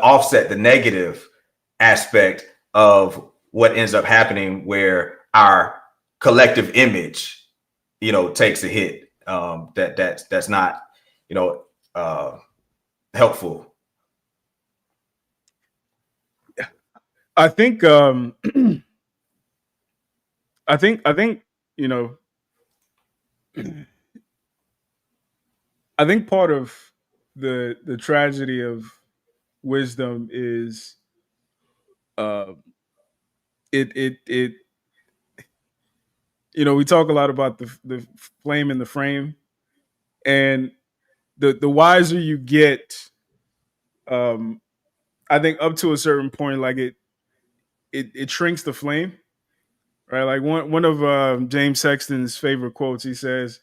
offset, the negative aspect of what ends up happening, where our collective image, takes a hit. That's not, helpful. I think I think I think part of the tragedy of wisdom is it we talk a lot about the flame in the frame, and the wiser you get, I think up to a certain point, like it shrinks the flame, right? Like one of James Sexton's favorite quotes, he says,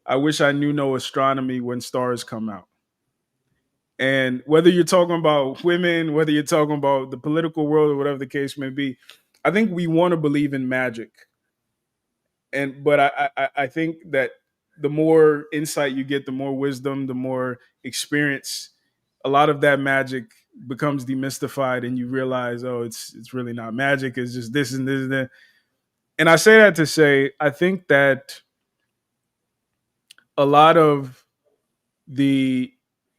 "I wish I knew no astronomy when stars come out." And whether you're talking about women, whether you're talking about the political world, or whatever the case may be, I think we want to believe in magic. But I think that the more insight you get, the more wisdom, the more experience, a lot of that magic becomes demystified, and you realize, oh, it's really not magic. It's just this and this and that. And I say that to say, I think that a lot of the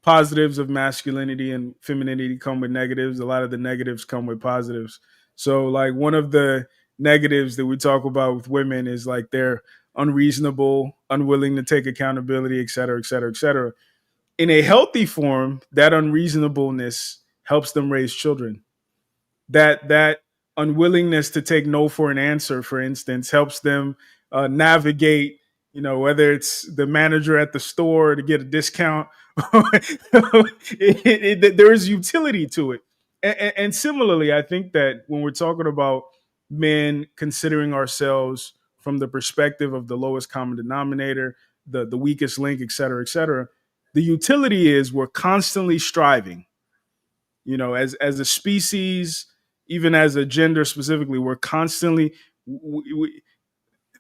positives of masculinity and femininity come with negatives. A lot of the negatives come with positives. So like one of the negatives that we talk about with women is like they're unreasonable, unwilling to take accountability, et cetera, et cetera, et cetera. In a healthy form, that unreasonableness helps them raise children. That unwillingness to take no for an answer, for instance, helps them navigate, whether it's the manager at the store to get a discount. There is utility to it. And similarly, I think that when we're talking about men considering ourselves from the perspective of the lowest common denominator, the weakest link, et cetera, the utility is we're constantly striving, as a species, even as a gender specifically, we're constantly,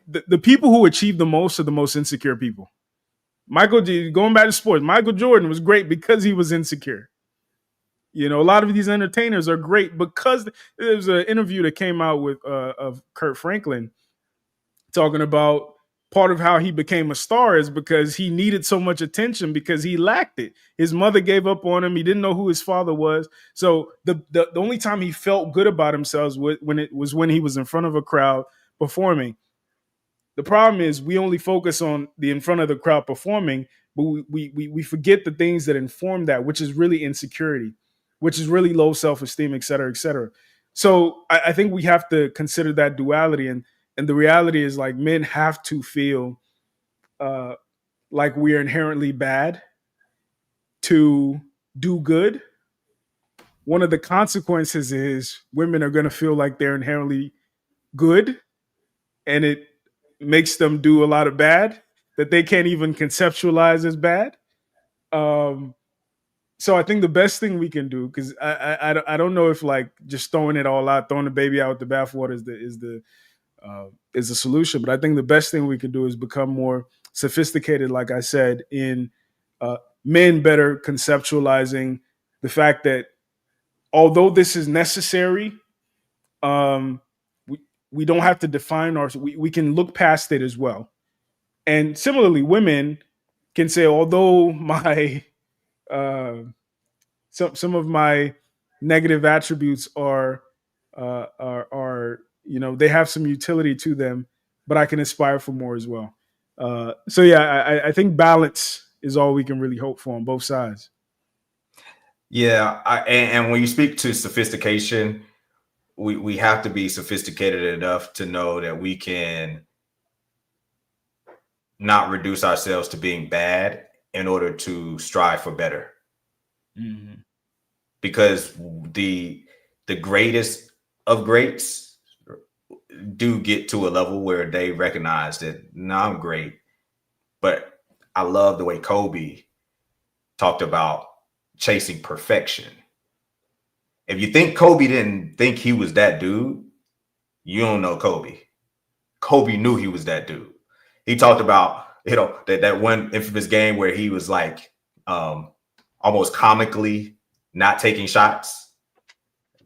the people who achieve the most are the most insecure people. Going back to sports, Michael Jordan was great because he was insecure. You know, a lot of these entertainers are great because there's an interview that came out with of Kurt Franklin talking about part of how he became a star is because he needed so much attention because he lacked it. His mother gave up on him. He didn't know who his father was. So the only time he felt good about himself was when he was in front of a crowd performing. The problem is we only focus on the in front of the crowd performing, but we forget the things that inform that, which is really insecurity, which is really low self-esteem, et cetera, et cetera. So I think we have to consider that duality. And the reality is, like, men have to feel like we are inherently bad to do good. One of the consequences is women are going to feel like they're inherently good, and it makes them do a lot of bad that they can't even conceptualize as bad. So I think the best thing we can do, because I don't know if like just throwing it all out, throwing the baby out with the bathwater is the solution. But I think the best thing we can do is become more sophisticated, like I said, in men better conceptualizing the fact that although this is necessary, we don't have to define we can look past it as well. And similarly, women can say, although my some of my negative attributes are you know, they have some utility to them, but I can aspire for more as well. So yeah, I think balance is all we can really hope for on both sides. Yeah, and when you speak to sophistication, we have to be sophisticated enough to know that we can not reduce ourselves to being bad in order to strive for better. Mm-hmm. Because the greatest of greats do get to a level where they recognize that, no, I'm great. But I love the way Kobe talked about chasing perfection. If you think Kobe didn't think he was that dude, you don't know Kobe. Kobe knew he was that dude. He talked about, you know, that one infamous game where he was like almost comically not taking shots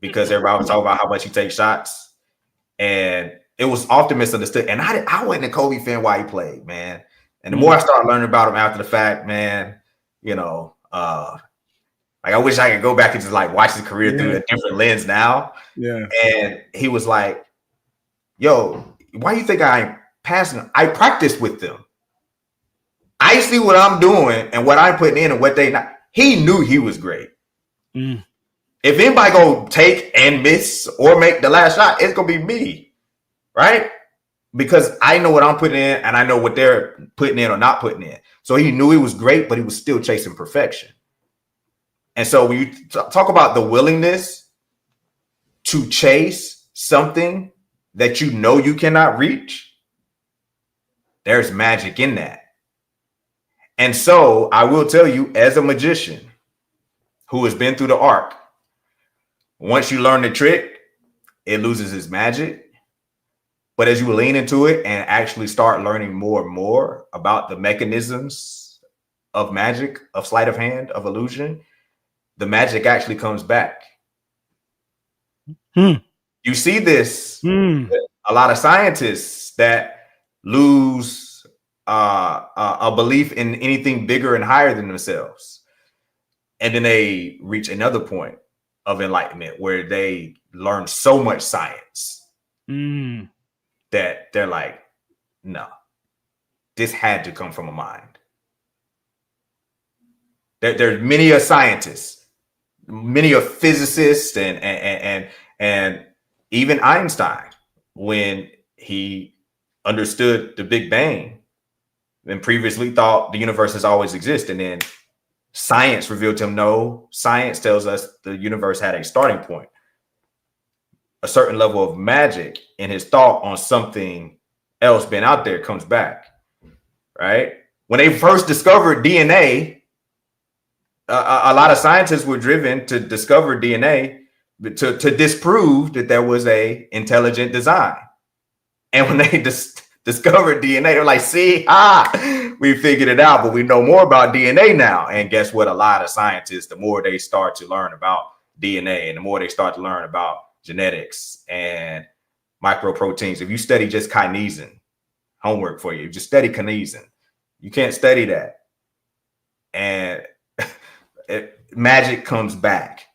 because everybody was talking about how much he takes shots. And it was often misunderstood. And I wasn't a Kobe fan while he played, man. And the more I started learning about him after the fact, man, you know, like I wish I could go back and just like watch his career through a different lens now. Yeah. And he was like, yo, why do you think I'm passing? I practice with them. I see what I'm doing and what I'm putting in and what they not. He knew he was great. Mm. If anybody go take and miss or make the last shot, it's gonna be me, right? Because I know what I'm putting in and I know what they're putting in or not putting in. So he knew he was great, but he was still chasing perfection. And so when you talk about the willingness to chase something that you know you cannot reach, there's magic in that. And so I will tell you, as a magician who has been through the arc, once you learn the trick, it loses its magic. But as you lean into it and actually start learning more and more about the mechanisms of magic, of sleight of hand, of illusion, the magic actually comes back. You see this with a lot of scientists that lose a belief in anything bigger and higher than themselves. And then they reach another point of enlightenment where they learn so much science that they're like, no, this had to come from a mind. There's many a scientists, many a physicists, and even Einstein, when he understood the Big Bang and previously thought the universe has always existed, and then science revealed to him, no, science tells us the universe had a starting point. A certain level of magic in his thought on something else being out there comes back, right? When they first discovered DNA, a lot of scientists were driven to discover DNA to disprove that there was a intelligent design. And when they discovered DNA, they're like, see, we figured it out, but we know more about DNA now. And guess what? A lot of scientists, the more they start to learn about DNA and the more they start to learn about genetics and microproteins. If you study just kinesin, homework for you, just study kinesin. You can't study that. And magic comes back.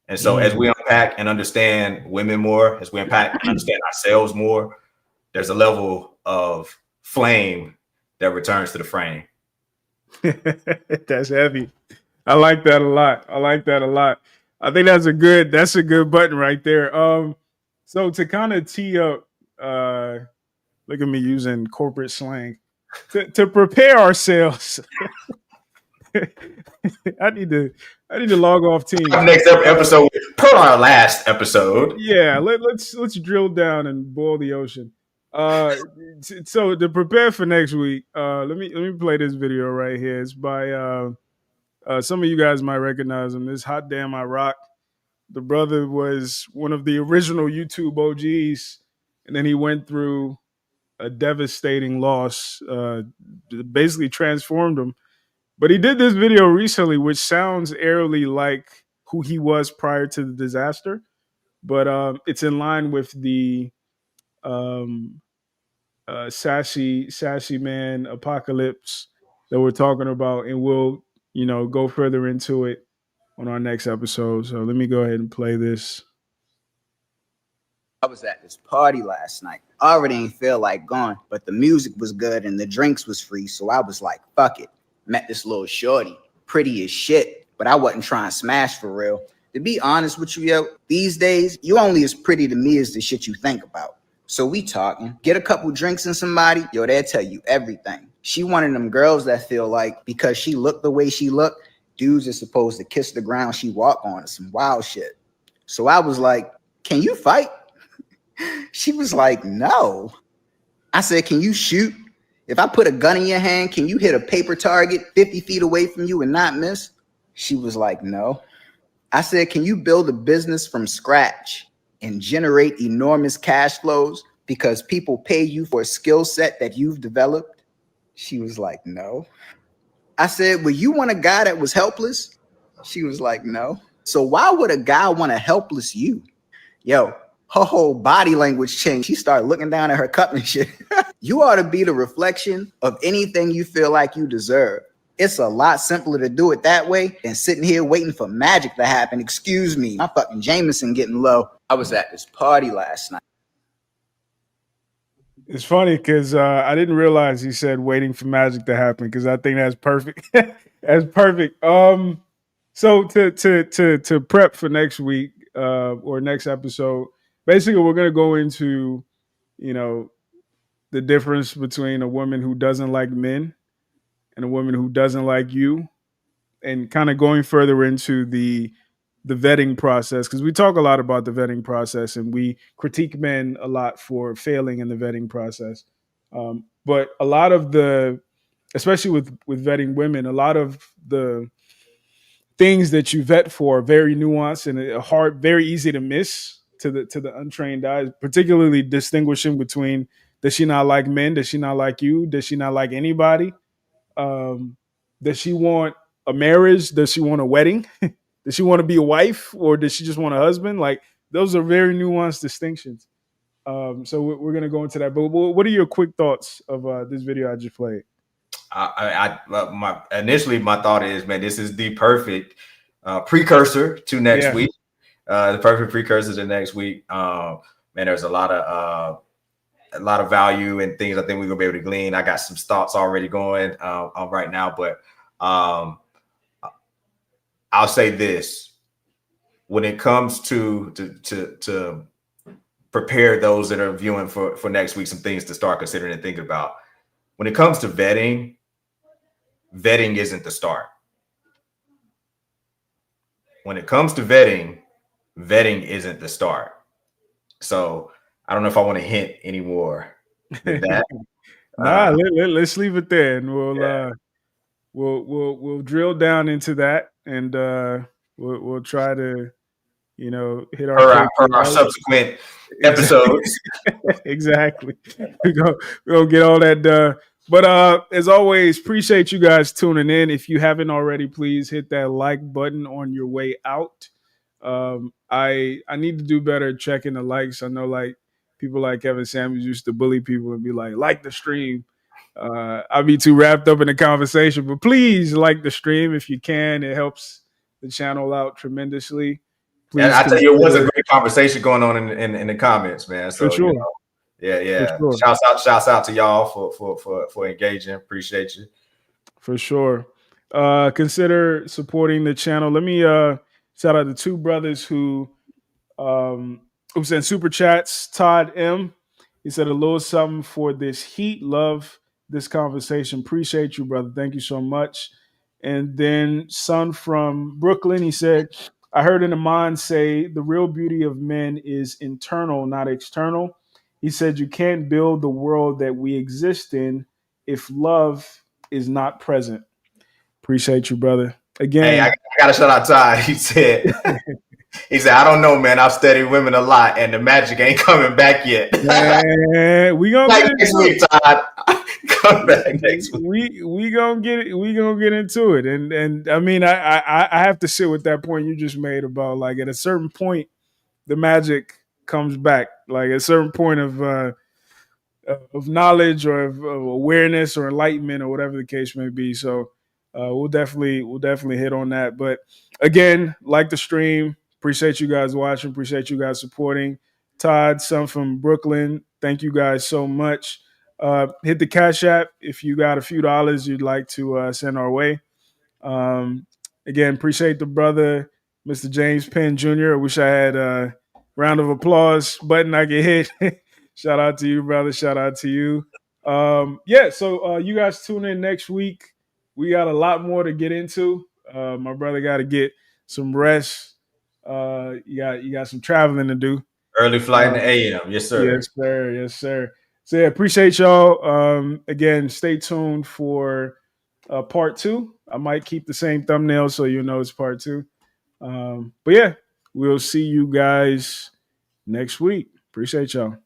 And so as we unpack and understand women more, as we unpack and understand ourselves more, there's a level of flame that returns to the frame. That's heavy. I like that a lot. I think that's a good button right there. So to kind of tee up, look at me using corporate slang to prepare ourselves. I need to log off Teams. Next episode, per our last episode. Yeah, let's drill down and boil the ocean. So to prepare for next week, let me play this video right here. It's by some of you guys might recognize him. This Hot Damn I Rock. The brother was one of the original YouTube OGs, and then he went through a devastating loss, basically transformed him. But he did this video recently, which sounds eerily like who he was prior to the disaster, but it's in line with the Sassy Man Apocalypse that we're talking about, and we'll go further into it on our next episode. So let me go ahead and play this. I was at this party last night. I already ain't feel like going, but the music was good and the drinks was free, so I was like, fuck it. Met this little shorty, pretty as shit, but I wasn't trying to smash for real. To be honest with you, yo, these days, you only as pretty to me as the shit you think about. So we talking, get a couple drinks in somebody, yo, they'll tell you everything. She one of them girls that feel like because she looked the way she looked, dudes are supposed to kiss the ground she walk on, some wild shit. So I was like, can you fight? She was like, no. I said, can you shoot? If I put a gun in your hand, can you hit a paper target 50 feet away from you and not miss? She was like, no. I said, can you build a business from scratch and generate enormous cash flows because people pay you for a skill set that you've developed? She was like, no. I said, well, you want a guy that was helpless? She was like, no. So why would a guy want a helpless you? Yo, her whole body language changed. She started looking down at her cup and shit. You ought to be the reflection of anything you feel like you deserve. It's a lot simpler to do it that way than sitting here waiting for magic to happen. Excuse me, my fucking Jameson getting low. I was at this party last night. It's funny because I didn't realize he said waiting for magic to happen because I think that's perfect. That's perfect. So to prep for next week or next episode, basically we're gonna go into the difference between a woman who doesn't like men and a woman who doesn't like you, and kind of going further into the vetting process, because we talk a lot about the vetting process and we critique men a lot for failing in the vetting process. But a lot of especially with vetting women, a lot of the things that you vet for are very nuanced and very easy to miss to the untrained eye, particularly distinguishing between, does she not like men? Does she not like you? Does she not like anybody? Does she want a marriage? Does she want a wedding? Does she want to be a wife, or does she just want a husband? Like, those are very nuanced distinctions. So we're going to go into that. But what are your quick thoughts of this video I just played? My thought is, man, this is the perfect precursor to next week. The perfect precursor to next week. Man, there's a lot of value and things I think we're gonna be able to glean. I got some thoughts already going on right now, but I'll say this: when it comes to prepare those that are viewing for next week, some things to start considering and thinking about. When it comes to vetting isn't the start. When it comes to vetting isn't the start. So I don't know if I want to hint anymore with that. Let's leave it there, and we'll drill down into that, and we'll try to hit our subsequent episodes. Exactly. We're gonna get all that But as always, appreciate you guys tuning in. If you haven't already, please hit that like button on your way out. I need to do better at checking the likes. I know like people like Kevin Samuels used to bully people and be like the stream. I'll be too wrapped up in the conversation, but please like the stream if you can. It helps the channel out tremendously. Please, and I tell you, it was a great conversation going on in the comments, man. So for sure. you know, yeah. For sure. Shouts out to y'all for engaging. Appreciate you. For sure. Consider supporting the channel. Let me shout out to two brothers who sent super chats. Todd M. He said a little something for this heat. Love this conversation. Appreciate you, brother. Thank you so much. And then Son from Brooklyn, he said, I heard an Imam say the real beauty of men is internal, not external. He said you can't build the world that we exist in if love is not present. Appreciate you, brother. Again, hey, I gotta shout out Todd. He said, I don't know, man. I've studied women a lot, and the magic ain't coming back yet. Man, we gonna like get next into week, Todd. Come back next week. We gonna get it. We gonna get into it. And I mean, I have to sit with that point you just made about like at a certain point, the magic comes back. Like at a certain point of knowledge or of awareness or enlightenment or whatever the case may be. So we'll definitely hit on that. But again, like the stream, appreciate you guys watching, appreciate you guys supporting. Todd, son from Brooklyn, thank you guys so much. Hit the Cash App if you got a few dollars you'd like to send our way. Again, appreciate the brother, Mr. James Penn Jr. I wish I had a round of applause button I could hit. Shout out to you, brother. Shout out to you. So you guys tune in next week. We got a lot more to get into. My brother got to get some rest. You got some traveling to do. Early flight in the AM. Yes, sir. Yes, sir. Yes, sir. So yeah, appreciate y'all. Again, stay tuned for part 2. I might keep the same thumbnail so you know it's part 2. But yeah, we'll see you guys next week. Appreciate y'all.